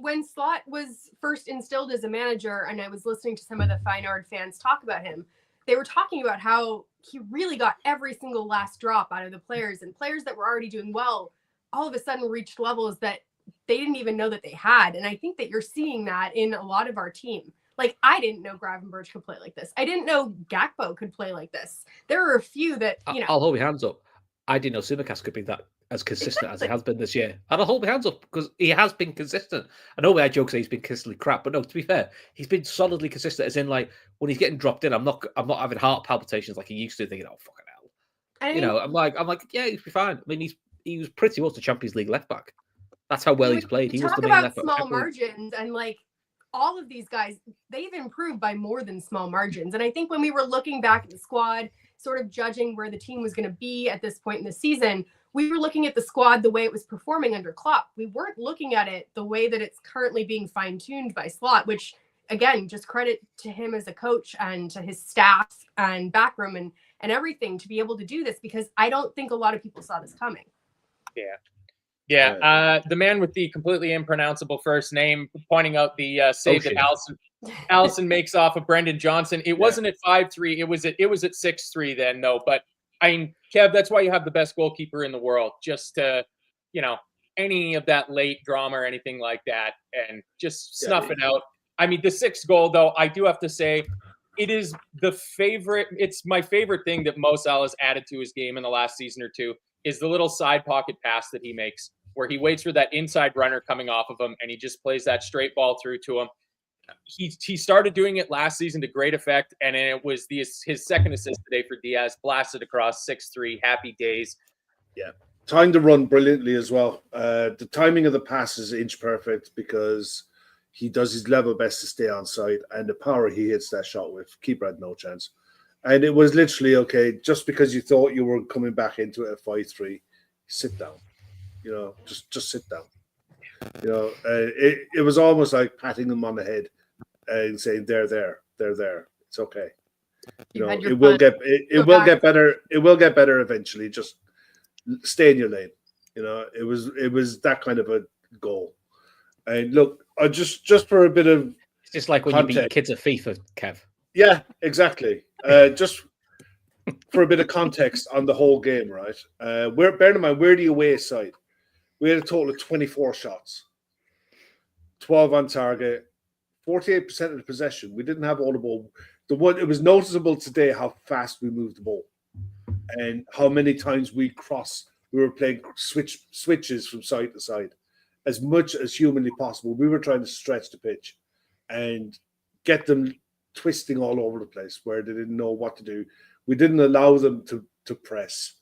when Slot was first instilled as a manager, and I was listening to some of the Feyenoord fans talk about him, they were talking about how he really got every single last drop out of the players, and players that were already doing well all of a sudden reached levels that they didn't even know that they had. And I think that you're seeing that in a lot of our team. Like, I didn't know Gravenberch could play like this. I didn't know Gakpo could play like this. There are a few that, I'll hold my hands up. I didn't know Tsimikas could be that as consistent as he has been this year. And I'll hold my hands up because he has been consistent. I know I joke say he's been consistently crap, but no, to be fair, he's been solidly consistent. As in, like, when he's getting dropped in, I'm not having heart palpitations like he used to, thinking, oh, fucking hell. I mean, I'm like, yeah, he'll be fine. I mean, he was pretty much the Champions League left back. That's how well he's played. He was the main left back. Talk about small margins, and like all of these guys, they've improved by more than small margins. And I think when we were looking back at the squad, sort of judging where the team was going to be at this point in the season, we were looking at the squad the way it was performing under Klopp. We weren't looking at it the way that it's currently being fine-tuned by Slot, which, again, just credit to him as a coach and to his staff and backroom and everything to be able to do this, because I don't think a lot of people saw this coming. Yeah. The man with the completely impronounceable first name pointing out the save that Allison makes off of Brendan Johnson. It wasn't at 5-3. It was at 6-3 then, though. But I mean, Kev, that's why you have the best goalkeeper in the world. Just to, any of that late drama or anything like that, and just snuff it out. I mean, the sixth goal, though, I do have to say, it's my favorite thing that Mo Salah's added to his game in the last season or two is the little side pocket pass that he makes, where he waits for that inside runner coming off of him, and he just plays that straight ball through to him. He started doing it last season to great effect, and it was his second assist today for Diaz, blasted across 6-3, happy days. Yeah. Timed the run brilliantly as well. The timing of the pass is inch perfect because he does his level best to stay on side, and the power he hits that shot with, keeper had no chance. And it was literally, okay, just because you thought you were coming back into it at 5-3, sit down. Just sit down. It was almost like patting them on the head and saying, they're there. It's okay. It will get better. It will get better eventually. Just stay in your lane. It was that kind of a goal. And look, just for a bit of it's just like when you beat kids at FIFA, Kev. Yeah, exactly. Just for a bit of context on the whole game, right? Bear in mind, we're the away side. We had a total of 24 shots, 12 on target, 48% of the possession. We didn't have all the ball. It was noticeable today how fast we moved the ball and how many times we were playing switches from side to side. As much as humanly possible, we were trying to stretch the pitch and get them twisting all over the place where they didn't know what to do. We didn't allow them to press.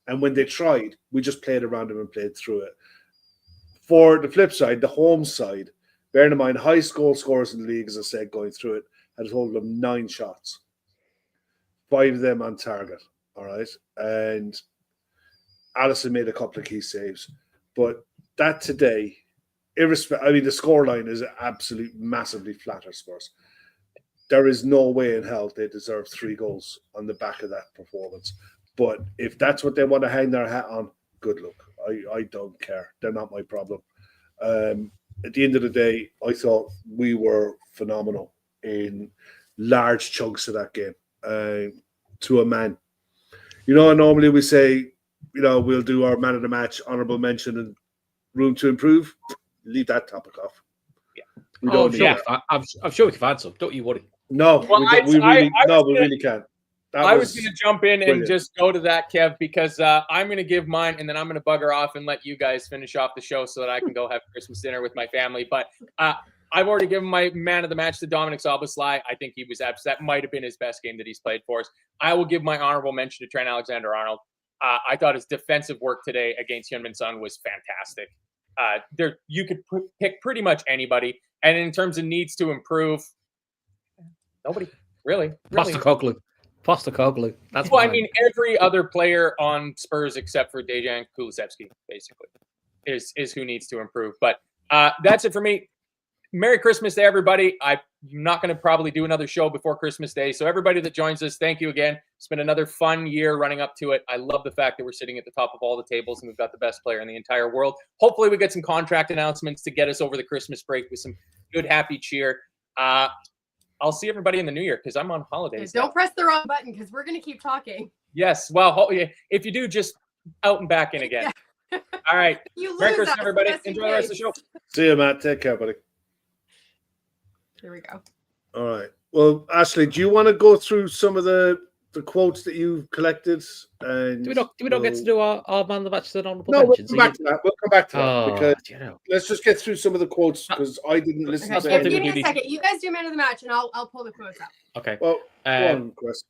And when they tried, we just played around them and played through it. For the flip side, the home side, bearing in mind, highest goal scorers in the league, as I said, going through it, had a total of 9 shots. 5 of them on target, all right? And Allison made a couple of key saves. But that today, the scoreline is absolutely massively flat, I suppose. There is no way in hell they deserve 3 goals on the back of that performance. But if that's what they want to hang their hat on, good luck. I don't care. They're not my problem. At the end of the day, I thought we were phenomenal in large chunks of that game to a man. Normally we say, we'll do our man of the match, honourable mention, and room to improve. Leave that topic off. Yeah. I'm sure we can find some. Don't you worry. No, we really can't. I was going to jump in and just go to that, Kev, because I'm going to give mine, and then I'm going to bugger off and let you guys finish off the show so that I can go have Christmas dinner with my family. But I've already given my man of the match to Dominic Szoboszlai. I think he was that might have been his best game that he's played for us. I will give my honorable mention to Trent Alexander-Arnold. I thought his defensive work today against Heung-min Son was fantastic. You could pick pretty much anybody. And in terms of needs to improve, nobody really. Postecoglou. That's well, I mean, every other player on Spurs except for Dejan Kulusevski, basically, is who needs to improve. But that's it for me. Merry Christmas to everybody. I'm not going to probably do another show before Christmas Day. So everybody that joins us, thank you again. It's been another fun year running up to it. I love the fact that we're sitting at the top of all the tables and we've got the best player in the entire world. Hopefully we get some contract announcements to get us over the Christmas break with some good, happy cheer. I'll see everybody in the new year because I'm on holidays. Don't press the wrong button because we're going to keep talking. Yes. Well, if you do, just out and back in again. Yeah. All right. Merry Christmas, everybody. Enjoy the rest of the show. See you, Matt. Take care, buddy. Here we go. All right. Well, Ashley, do you want to go through some of the quotes that you've collected? And do we not get to do our man of the match then honorable mentions? No, we'll come back to that. Because let's just get through some of the quotes because I didn't listen to them. Give me a second. You guys do man of the match and I'll pull the quotes up. Okay. Well, go on, Chris.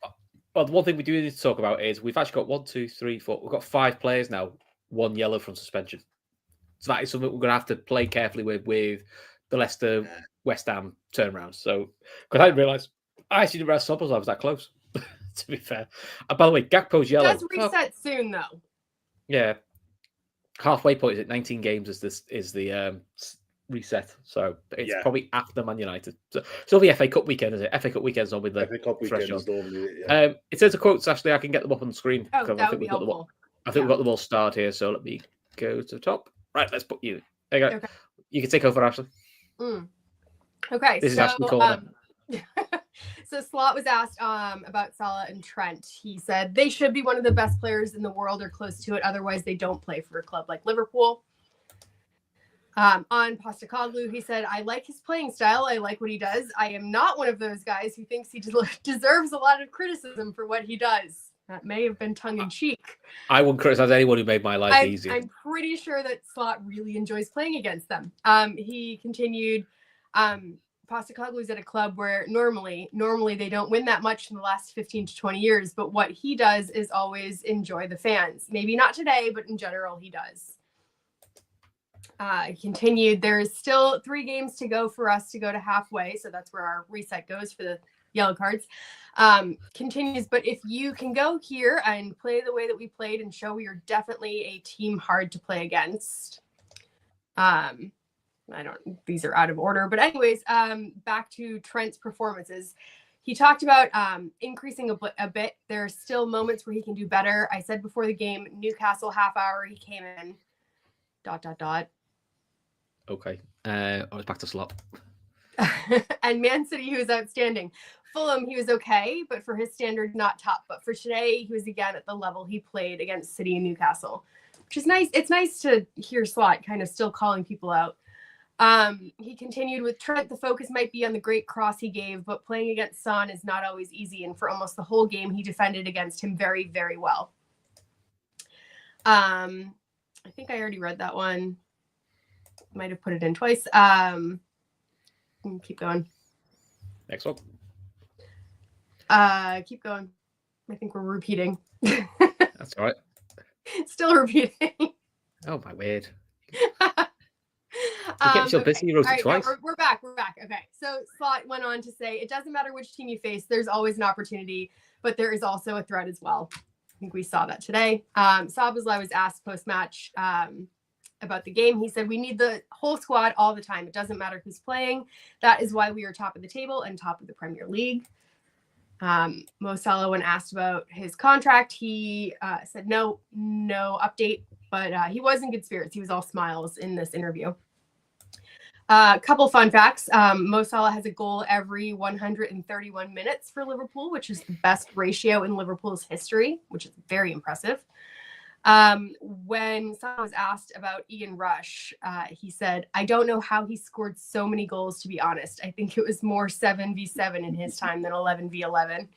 Well, the one thing we do need to talk about is we've actually got 1, 2, 3, 4. We've got 5 players now, 1 yellow from suspension. So that is something we're going to have to play carefully with the Leicester West Ham turnaround. So, because I didn't realise, I actually didn't realise Szoboszlai was that close. To be fair. By the way, Gakpo's yellow. It does reset soon, though. Yeah. Halfway point is at 19 games is the reset. So it's probably after Man United. So the FA Cup weekend, is it? FA Cup weekend's normally the FA Cup weekend is normally, in terms of quotes, actually, I can get them up on the screen. Oh, that would be helpful. I think we've got them all starred here, so let me go to the top. Right, let's put you. There you go. Okay. You can take over, Ashley. Okay. This is Ashley calling. So Slot was asked about Salah and Trent. He said they should be one of the best players in the world or close to it. Otherwise, they don't play for a club like Liverpool. On Postecoglou, he said, I like his playing style. I like what he does. I am not one of those guys who thinks he deserves a lot of criticism for what he does. That may have been tongue-in-cheek. I wouldn't criticize anyone who made my life easier. I'm pretty sure that Slot really enjoys playing against them. He continued, Postecoglou's at a club where normally they don't win that much in the last 15 to 20 years, but what he does is always enjoy the fans. Maybe not today, but in general, he does. He continued, there's still 3 games to go for us to go to halfway, so that's where our reset goes for the yellow cards. Continues, but if you can go here and play the way that we played and show we are definitely a team hard to play against. These are out of order, but anyways, back to Trent's performances. He talked about increasing a bit. There are still moments where he can do better. I said before the game, Newcastle half hour, he came in, ... Okay. I was back to Slot. And Man City, he was outstanding. Fulham, he was okay, but for his standards, not top. But for today, he was again at the level he played against City and Newcastle, which is nice. It's nice to hear Slot kind of still calling people out. He continued with Trent. The focus might be on the great cross he gave, but playing against Son is not always easy. And for almost the whole game, he defended against him very, very well. I think I already read that one. Might have put it in twice. Keep going. Next one. Keep going. I think we're repeating. That's all right. Still repeating. Oh, my word. You get so busy, you wrote it twice. No, we're back. Okay. So Slot went on to say, it doesn't matter which team you face, there's always an opportunity, but there is also a threat as well. I think we saw that today. Szoboszlai was asked post-match about the game. He said, we need the whole squad all the time. It doesn't matter who's playing. That is why we are top of the table and top of the Premier League. Mo Salah, when asked about his contract, he said no update, but he was in good spirits. He was all smiles in this interview. A couple fun facts. Mo Salah has a goal every 131 minutes for Liverpool, which is the best ratio in Liverpool's history, which is very impressive. When Salah was asked about Ian Rush, he said, I don't know how he scored so many goals, to be honest. I think it was more 7v7 in his time than 11v11.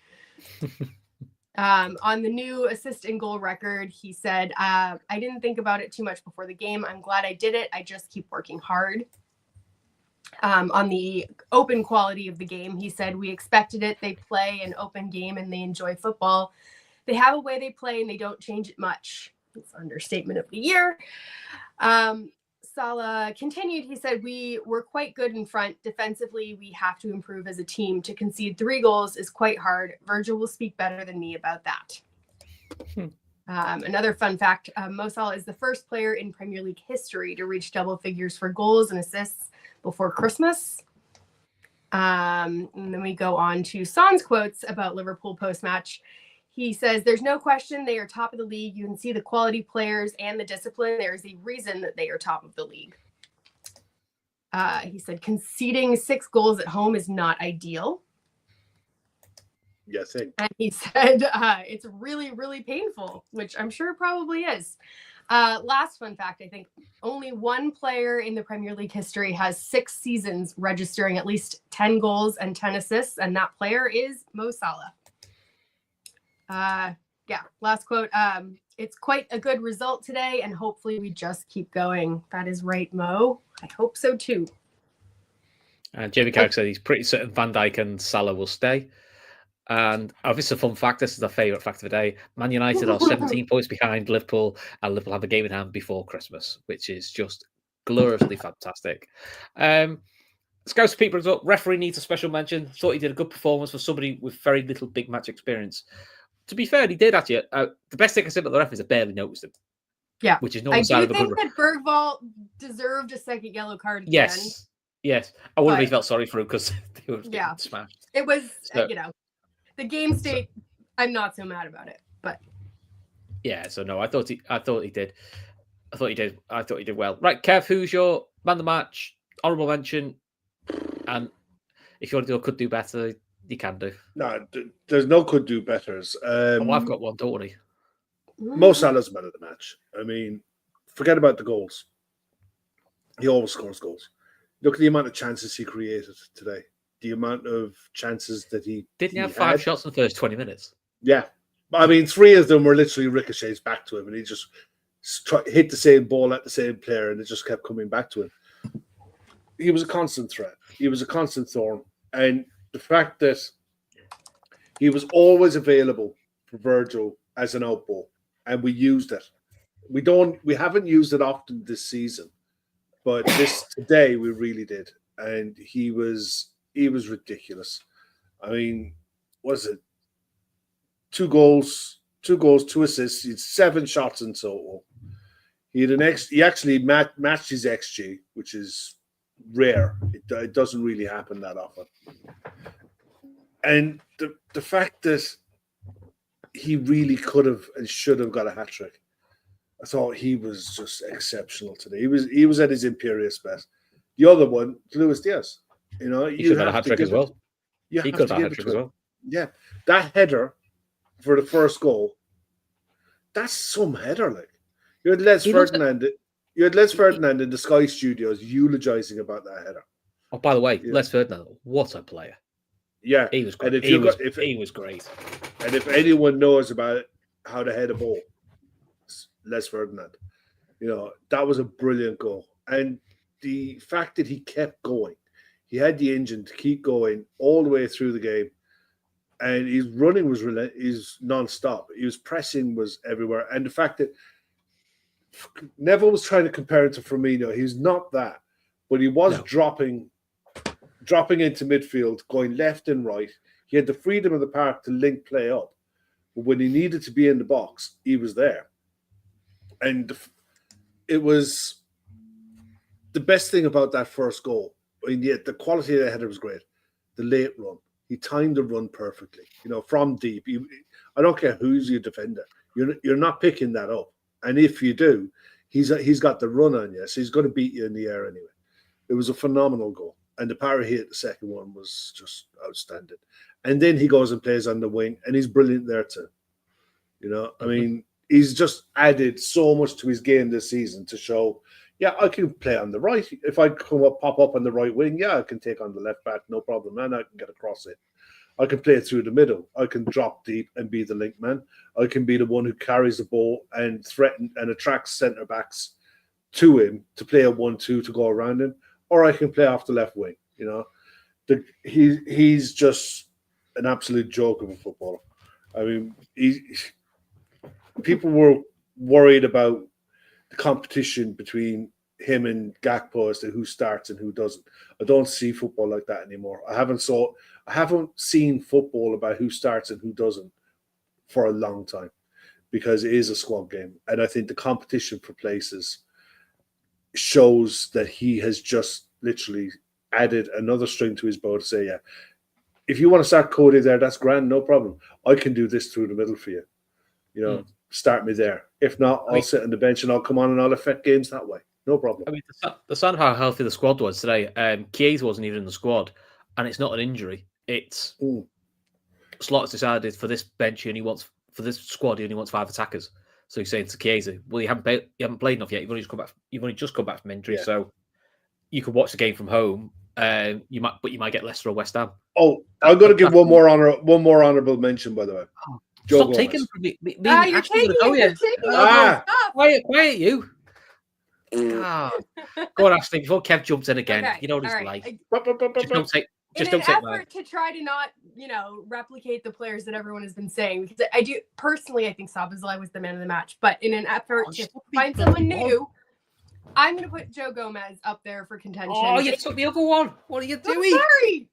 On the new assist and goal record, he said, I didn't think about it too much before the game. I'm glad I did it. I just keep working hard. On the open quality of the game, he said, we expected it. They play an open game and they enjoy football. They have a way they play and they don't change it much. It's understatement of the year. Salah continued. He said, we were quite good in front. Defensively, we have to improve as a team. To concede 3 goals is quite hard. Virgil will speak better than me about that. Another fun fact, Mo Salah is the first player in Premier League history to reach double figures for goals and assists, before Christmas. And then we go on to Son's quotes about Liverpool post-match. He says, there's no question they are top of the league. You can see the quality players and the discipline. There is a reason that they are top of the league. He said, conceding 6 goals at home is not ideal. Yes, and he said it's really, really painful, which I'm sure probably is. Last fun fact, I think only one player in the Premier League history has 6 seasons registering at least 10 goals and 10 assists, and that player is Mo Salah. Last quote. It's quite a good result today, and hopefully we just keep going. That is right, Mo. I hope so too. And Jamie Carrick said he's pretty certain Van Dijk and Salah will stay. And obviously, a fun fact, this is a favourite fact of the day. Man United are 17 points behind Liverpool, and Liverpool have a game in hand before Christmas, which is just gloriously fantastic. Scouts Peter brings up, referee needs a special mention. Thought he did a good performance for somebody with very little big match experience. To be fair, he did actually. The best thing I said about the referees, I barely noticed him. Yeah. Which is no I sign do of a think good that Bergvall deserved a second yellow card again. Yes. I wouldn't have felt sorry for him because they were getting smashed. It was, the game state, I'm not so mad about it, but yeah. So no, I thought he did well. Right, Kev, who's your man of the match? Honourable mention, and if you want to do a could do better, you can do. No, there's no could do betters. I've got one, don't worry. Mo Salah's man of the match. I mean, forget about the goals. He always scores goals. Look at the amount of chances he created today. The amount of chances that he have 5 shots in the first 20 minutes. Yeah. I mean, 3 of them were literally ricochets back to him, and he just hit the same ball at the same player, and it just kept coming back to him. He was a constant threat. He was a constant thorn. And the fact that he was always available for Virgil as an out ball, and we used it. We haven't used it often this season, but today we really did. And he was ridiculous. I mean, was it 2 goals, 2 assists, he had 7 shots in total. He actually matched his XG, which is rare. It doesn't really happen that often. And the fact that he really could have and should have got a hat-trick, I thought he was just exceptional today. He was at his imperious best. The other one, Luis Diaz. You know, he could have had a hat-trick as well. He could have had a hat-trick as well. Yeah. That header for the first goal, that's some header, like. You had Les Ferdinand in the Sky Studios eulogizing about that header. Oh, by the way, Les Ferdinand, what a player. Yeah. He was great. He was great. And if anyone knows about how to head a ball, Les Ferdinand. You know, that was a brilliant goal. And the fact that he kept going, he had the engine to keep going all the way through the game. And his running was non-stop. His pressing was everywhere. And the fact that Neville was trying to compare it to Firmino. He's not that. But he was dropping into midfield, going left and right. He had the freedom of the park to link play up. But when he needed to be in the box, he was there. And it was the best thing about that first goal. I mean, the quality of the header was great. The late run. He timed the run perfectly. You know, from deep. I don't care who's your defender. You're not picking that up. And if you do, he's got the run on you. So he's going to beat you in the air anyway. It was a phenomenal goal. And the power he hit the second one was just outstanding. And then he goes and plays on the wing, and he's brilliant there too. You know, I mean, he's just added so much to his game this season to show, yeah, I can play on the right. If I pop up on the right wing, yeah, I can take on the left back, no problem, and I can get across it. I can play it through the middle. I can drop deep and be the link man. I can be the one who carries the ball and threaten and attracts centre backs to him to play a 1-2 to go around him, or I can play off the left wing. You know, he's just an absolute joke of a footballer. I mean, people were worried about the competition between him and Gakpo as to who starts and who doesn't. I don't see football like that anymore. I haven't seen football about who starts and who doesn't for a long time, because it is a squad game. And I think the competition for places shows that he has just literally added another string to his bow to say, yeah, if you want to start Cody there, that's grand, no problem. I can do this through the middle for you. Start me there. If not, I'll sit on the bench and I'll come on and I'll affect games that way. No problem. I mean, the sign of how healthy the squad was today, Chiesa wasn't even in the squad, and it's not an injury. It's Slot's decided for this bench, for this squad, he only wants 5 attackers. So he's saying to Chiesa, well, you haven't played enough yet. You've only just come back from injury, so you could watch the game from home. You might get Leicester or West Ham. Oh, I'm going to give one more honourable mention, by the way. Stop taking me. You're taking it. Quiet, you. Go on, Ashley. Before Kev jumps in again, Okay, you know what he's all right. like. Just don't in take an effort to try to not, replicate the players that everyone has been saying, because I do personally, I think Szoboszlai was the man of the match. But in an effort to find someone new, I'm going to put Joe Gomez up there for contention. Oh, you took the other one. What are you doing? Sorry.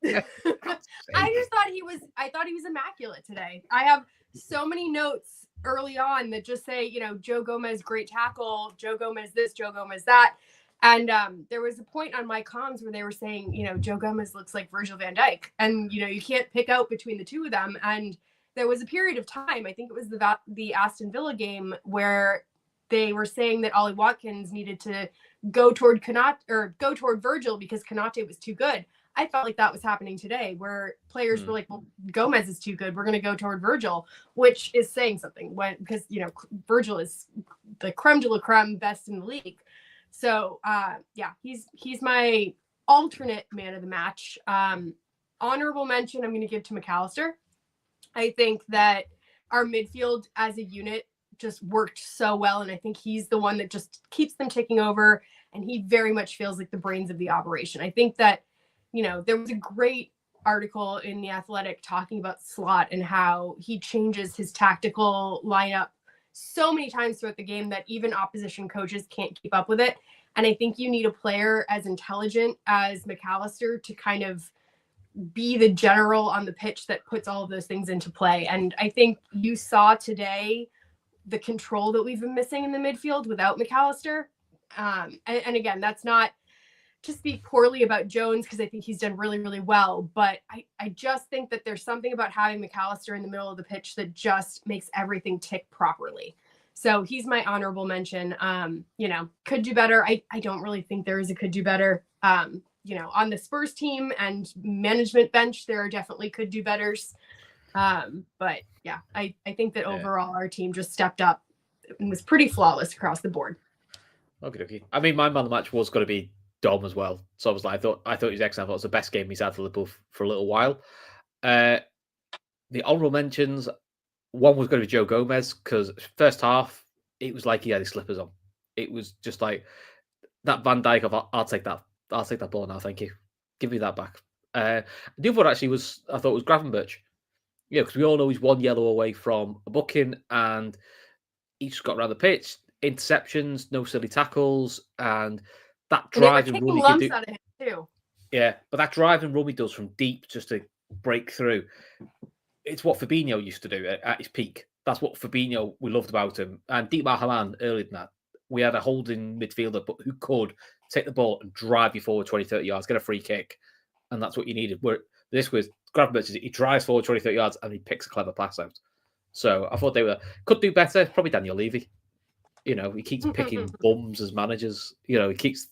I thought he was immaculate today. I have so many notes early on that just say, Joe Gomez, great tackle, Joe Gomez this, Joe Gomez that. And there was a point on my comms where they were saying, Joe Gomez looks like Virgil van Dijk. And, you can't pick out between the two of them. And there was a period of time, I think it was the Aston Villa game, where they were saying that Ollie Watkins needed to go toward Virgil because Konate was too good. I felt like that was happening today, where players were like, well, Gomez is too good. We're going to go toward Virgil, which is saying something because, Virgil is the creme de la creme, best in the league. So, he's my alternate man of the match. Honorable mention I'm going to give to McAllister. I think that our midfield as a unit just worked so well, and I think he's the one that just keeps them ticking over, and he very much feels like the brains of the operation. I think that there was a great article in The Athletic talking about Slot and how he changes his tactical lineup so many times throughout the game that even opposition coaches can't keep up with it. And I think you need a player as intelligent as McAllister to kind of be the general on the pitch that puts all of those things into play. And I think you saw today the control that we've been missing in the midfield without McAllister. And again, that's not to speak poorly about Jones, because I think he's done really, really well. But I just think that there's something about having McAllister in the middle of the pitch that just makes everything tick properly. So he's my honorable mention. Could do better. I don't really think there is a could do better. On the Spurs team and management bench, there are definitely could do betters. But yeah, I think that overall our team just stepped up and was pretty flawless across the board. Okay. I mean, my man of the match was going to be Dom as well. So I thought he was excellent. I thought it was the best game he's had for Liverpool for a little while. The honourable mentions, one was going to be Joe Gomez, because first half it was like he had his slippers on. It was just like that Van Dijk of I'll take that ball now, thank you. Give me that back. The other one actually was Gravenberch. Yeah, because we all know he's one yellow away from a booking, and he just got around the pitch, interceptions, no silly tackles, and that drive and run he could do. Out of him too. Yeah, but that drive and run he does from deep just to break through. It's what Fabinho used to do at his peak. That's what Fabinho we loved about him. And Dietmar Hamann earlier than that, we had a holding midfielder, but who could take the ball and drive you forward 20, 30 yards, get a free kick, and that's what you needed. Where this was Gravenberch, he drives forward 20, 30 yards and he picks a clever pass out. So I thought they could do better. Probably Daniel Levy. He keeps picking bums as managers. He keeps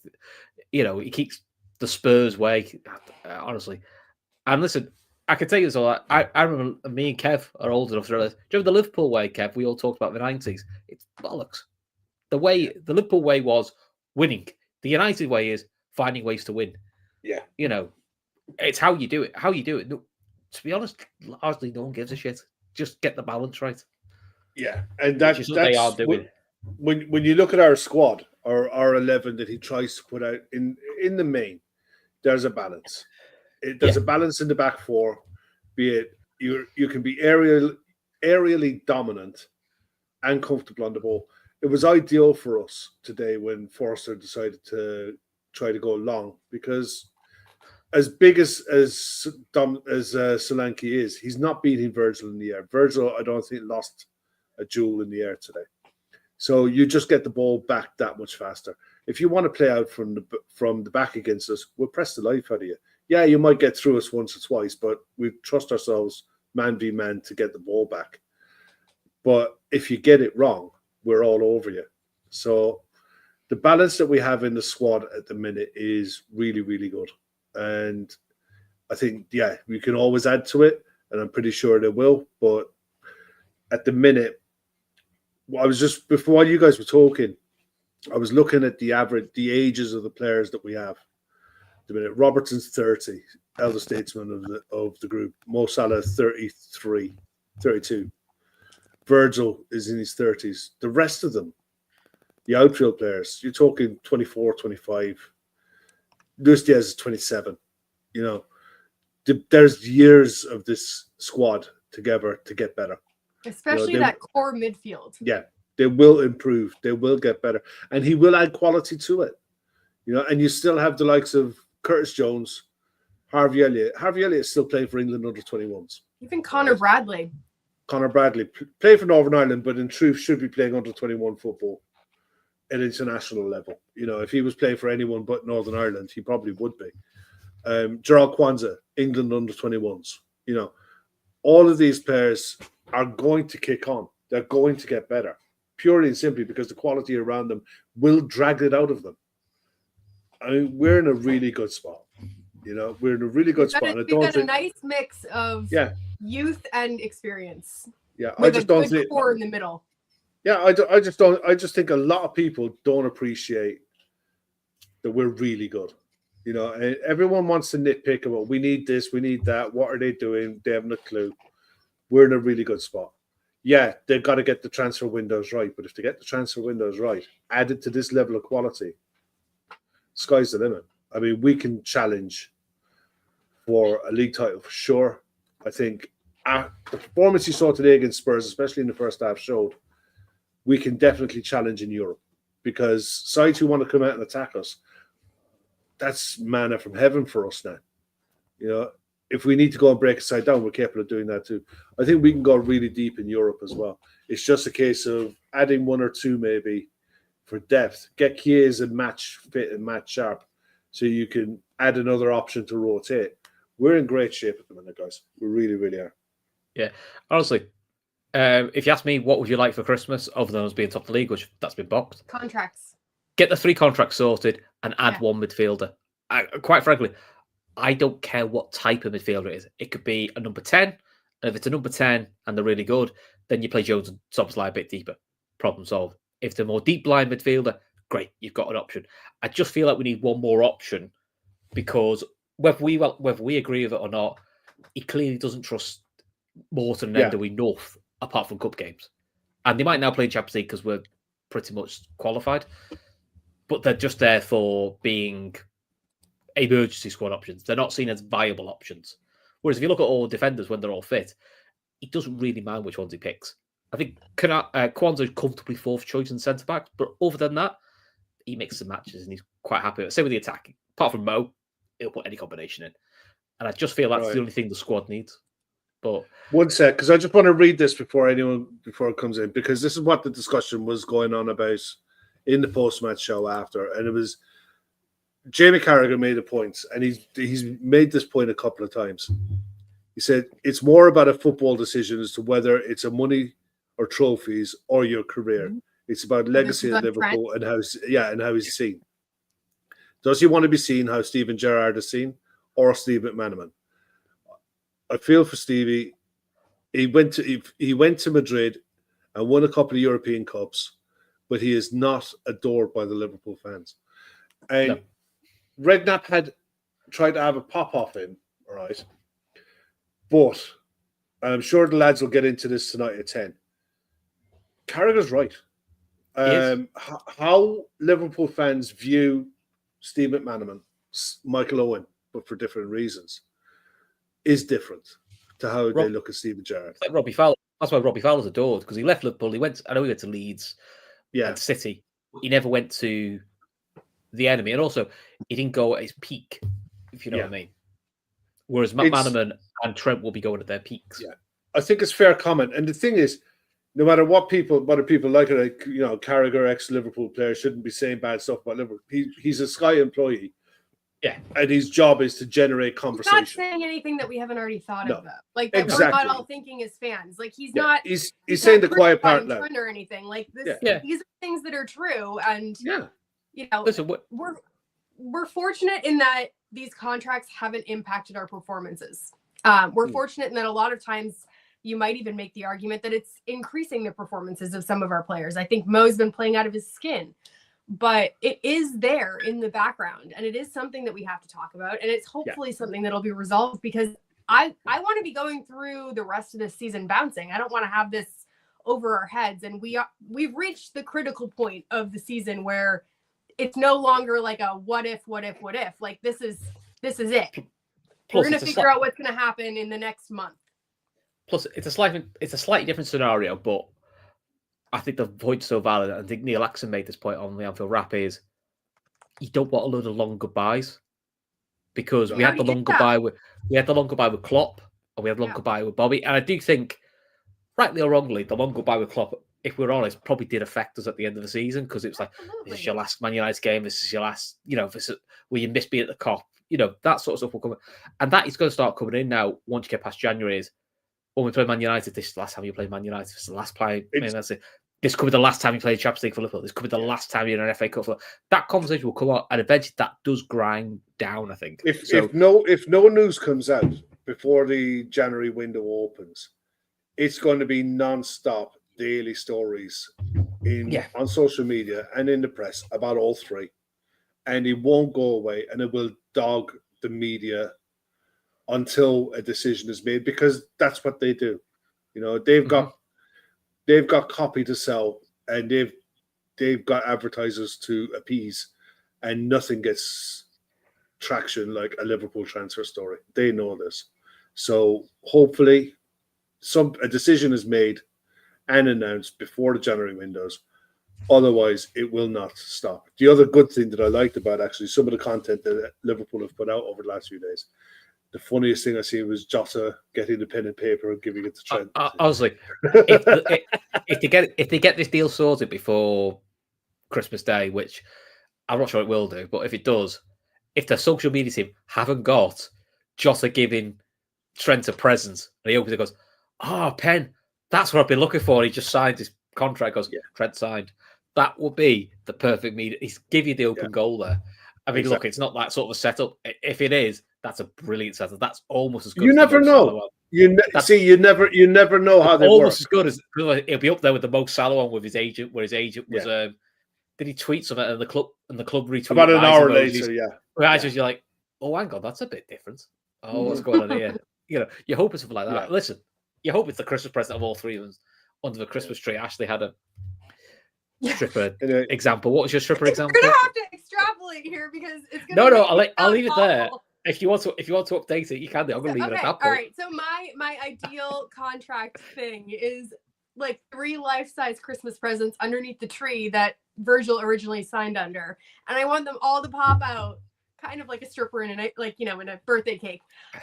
the Spurs way, honestly. And listen, I can tell you this all. I remember me and Kev are old enough to realize. Do you remember the Liverpool way, Kev? We all talked about the 90s. It's bollocks. The Liverpool way was winning. The United way is finding ways to win. Yeah. It's how you do it. No, to be honest, largely no one gives a shit. Just get the balance right. Yeah, and that's what they are doing. When you look at our squad, or our 11 that he tries to put out in the main, there's a balance. There's a balance in the back four. Be it you can be aerially dominant and comfortable on the ball. It was ideal for us today when Forster decided to try to go long, because as big as Solanke is, he's not beating Virgil in the air. Virgil, I don't think, lost a duel in the air today. So you just get the ball back that much faster. if you want to play out from the back against us, we'll press the life out of you. Yeah, you might get through us once or twice, but we trust ourselves man v man to get the ball back. But if you get it wrong, we're all over you. So the balance that we have in the squad at the minute is really, really good. And I think, yeah, we can always add to it, and I'm pretty sure they will. But at the minute, I was just, before you guys were talking, I was looking at the ages of the players that we have. At the minute, Robertson's 30, elder statesman of the group. Mo Salah, 32. Virgil is in his 30s. The rest of them, the outfield players, you're talking 24, 25. Luis Diaz is 27. You know, there's years of this squad together to get better. Especially that core midfield. Yeah, they will improve. They will get better. And he will add quality to it. You know, and you still have the likes of Curtis Jones, Harvey Elliott. Harvey Elliott is still playing for England under 21s. Even Connor Bradley. Connor Bradley played for Northern Ireland, but in truth should be playing under 21 football at international level. You know, if he was playing for anyone but Northern Ireland, he probably would be. Gerald Kwanzaa, England under 21s. You know, all of these players are going to kick on. They're going to get better, purely and simply because the quality around them will drag it out of them. I mean, we're in a really good spot. You know, we're in a really good spot. We've got a nice mix of youth and experience. Yeah, I just don't think core in the middle. Yeah, I just think a lot of people don't appreciate that we're really good. You know, and everyone wants to nitpick about we need this, we need that. What are they doing? They haven't a clue. We're in a really good spot. Yeah, they've got to get the transfer windows right, but if they get the transfer windows right, added to this level of quality, sky's the limit. I mean, we can challenge for a league title for sure. I think the performance you saw today against Spurs, especially in the first half, showed we can definitely challenge in Europe because sides who want to come out and attack us, that's manna from heaven for us now. You know, if we need to go and break a side down, we're capable of doing that too. I think we can go really deep in Europe as well. It's just a case of adding one or two maybe for depth. Get Chiesa match fit and match sharp so you can add another option to rotate. We're in great shape at the minute, guys. We really, really are. Yeah. Honestly, if you ask me, what would you like for Christmas, other than us being top of the league, which that's been boxed? Contracts. Get the 3 contracts sorted and add one midfielder. Quite frankly, I don't care what type of midfielder it is. It could be a number 10. And if it's a number 10 and they're really good, then you play Jones and Szoboszlai a bit deeper. Problem solved. If they're more deep line midfielder, great, you've got an option. I just feel like we need one more option because whether we agree with it or not, he clearly doesn't trust Morton and Endoy enough apart from cup games. And they might now play Champions League because we're pretty much qualified. But they're just there for being emergency squad options. They're not seen as viable options. Whereas if you look at all defenders when they're all fit, he doesn't really mind which ones he picks. I think Kwanzaa is comfortably 4th choice in centre-back, but other than that, he makes some matches and he's quite happy with it. Same with the attacking. Apart from Mo, he'll put any combination in. And I just feel that's the only thing the squad needs. But one sec, because I just want to read this before it comes in, because this is what the discussion was going on about in the post-match show after, and it was Jamie Carragher made a point, and he's made this point a couple of times. He said it's more about a football decision as to whether it's a money or trophies or your career. Mm-hmm. It's about legacy at Liverpool and how he's seen. Does he want to be seen how Steven Gerrard is seen, or Steve McManaman? I feel for Stevie. He went to Madrid and won a couple of European Cups, but he is not adored by the Liverpool fans. And Redknapp had tried to have a pop off him, all right? But I'm sure the lads will get into this tonight at 10. Carragher's right. How Liverpool fans view Steve McManaman, Michael Owen, but for different reasons, is different to how they look at Steven Gerrard. Like Robbie Fowler. That's why Robbie Fowler's adored, because he left Liverpool. He went to Leeds and City. He never went to the enemy. And also, he didn't go at his peak, if you know what I mean. Whereas McManaman and Trent will be going at their peaks. Yeah, I think it's fair comment. And the thing is, no matter what people like it, like, you know, Carragher, ex-Liverpool player, shouldn't be saying bad stuff about Liverpool. He's a Sky employee. Yeah. And his job is to generate He's conversation. not saying anything that we haven't already thought No. of, though. Like, that we're not all thinking as fans. Like, he's not. He's saying the quiet part now. now. Or anything. Like, this, Yeah. these are things that are true. And, Yeah. you know, Listen, we're fortunate in that these contracts haven't impacted our performances. We're fortunate in that a lot of times you might even make the argument that it's increasing the performances of some of our players. I think Mo's been playing out of his skin, but it is there in the background, and it is something that we have to talk about, and it's hopefully something that'll be resolved, because I want to be going through the rest of this season bouncing. I don't want to have this over our heads, and we've reached the critical point of the season where it's no longer like a what if. Like, this is it. We're going to figure out what's going to happen in the next month. Plus, it's a slightly different scenario, but I think the point's so valid. I think Neil Axon made this point on the Anfield Wrap is you don't want a load of long goodbyes, because we had the long goodbye with Klopp, and we had the long goodbye with Bobby. And I do think, rightly or wrongly, the long goodbye with Klopp, if we're honest, probably did affect us at the end of the season, because it was like, this is your last Man United game, this is your last, you know, will you miss being at the Kop? You know, that sort of stuff will come. And that is going to start coming in now once you get past January. Is when we play Man United, this is the last time you play Man United. This is the last play. This could be the last time you play Champions League for Liverpool. This could be the last time you're in an FA Cup. That conversation will come out, and eventually that does grind down, I think. If no news comes out before the January window opens, it's going to be non-stop daily stories on social media and in the press about all three. And it won't go away, and it will dog the media until a decision is made, because that's what they do. You know, they've got copy to sell, and they've got advertisers to appease, and nothing gets traction like a Liverpool transfer story. They know this. So hopefully a decision is made and announced before the January windows. Otherwise, it will not stop. The other good thing that I liked about actually some of the content that Liverpool have put out over the last few days, the funniest thing I see was Jota getting the pen and paper and giving it to Trent. Honestly, if they get this deal sorted before Christmas Day, which I'm not sure it will do, but if it does, if the social media team haven't got Jota giving Trent a present, and he opens it and goes, "Oh, pen, that's what I've been looking for." And he just signed his contract. Goes, Trent signed. That would be the perfect media. He's give you the open goal there. I mean, look, it's not that sort of a setup. If it is, that's a brilliant setup. That's almost as good. You never know. You never know how they almost work. as good as it'll be up there with the Mo Salah one with his agent, where his agent was. Did he tweet something and the club retweeted about an hour later? You're like, oh, hang on, that's a bit different. Oh, what's going on here? You know, you're hoping something like that. Yeah. Listen, you hope it's the Christmas present of all three of them under the Christmas tree. Ashley had a stripper example. What was your stripper example? We're gonna have to extrapolate here because it's gonna. No, I'll leave it there. If you want to update it, you can do. I'm gonna leave it at that point. All right. So my ideal contract thing is like 3 life-size Christmas presents underneath the tree that Virgil originally signed under, and I want them all to pop out, kind of like a stripper in a birthday cake.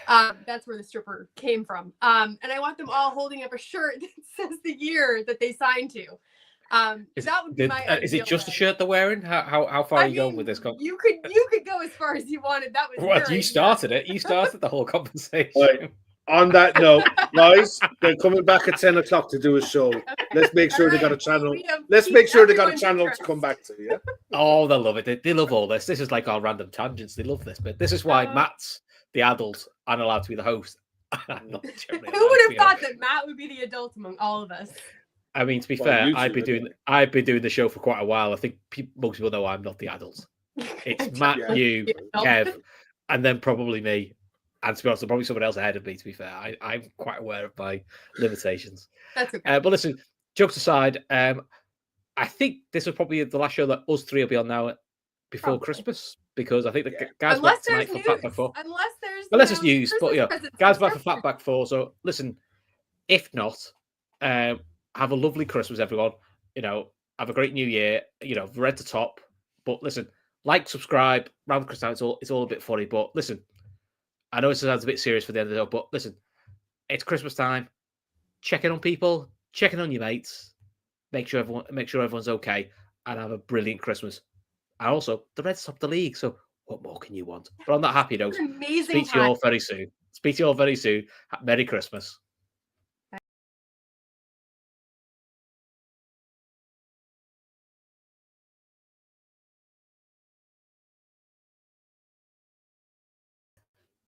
That's where the stripper came from. And I want them all holding up a shirt that says the year that they signed to. That would be my ideal. Is it just a shirt they're wearing? How far are you going with this? You could go as far as you wanted. That was you started it. You started the whole conversation. Right. On that note, guys, they're coming back at 10 o'clock to do a show. Okay. Let's make sure they got a channel. Let's make sure they got a channel to come back to. Yeah. Oh, they'll love it. They love all this. This is like our random tangents. They love this bit. This is why Matt's the adult and allowed to be the host. Who would have thought that Matt would be the adult among all of us? I mean, to be fair, I've been doing the show for quite a while. I think most people know I'm not the adult. It's Matt, you, Kev, and then probably me. And to be honest, there's probably someone else ahead of me, to be fair. I'm quite aware of my limitations. That's okay. But listen, jokes aside, I think this is probably the last show that us three will be on now before Christmas, because I think the guys back tonight for Fatback 4. Unless it's news, but guys back for Fatback 4. So listen, if not, have a lovely Christmas, everyone. Have a great New Year. Red to top. But listen, subscribe. Round Christmas, it's all a bit funny. But listen, I know it sounds a bit serious for the end of the show, but listen, it's Christmas time. Check in on people. checking on your mates, make sure everyone's okay, and have a brilliant Christmas. And also, the Reds top the league, so what more can you want? But on that happy note, An amazing speak to you all very soon. Merry Christmas.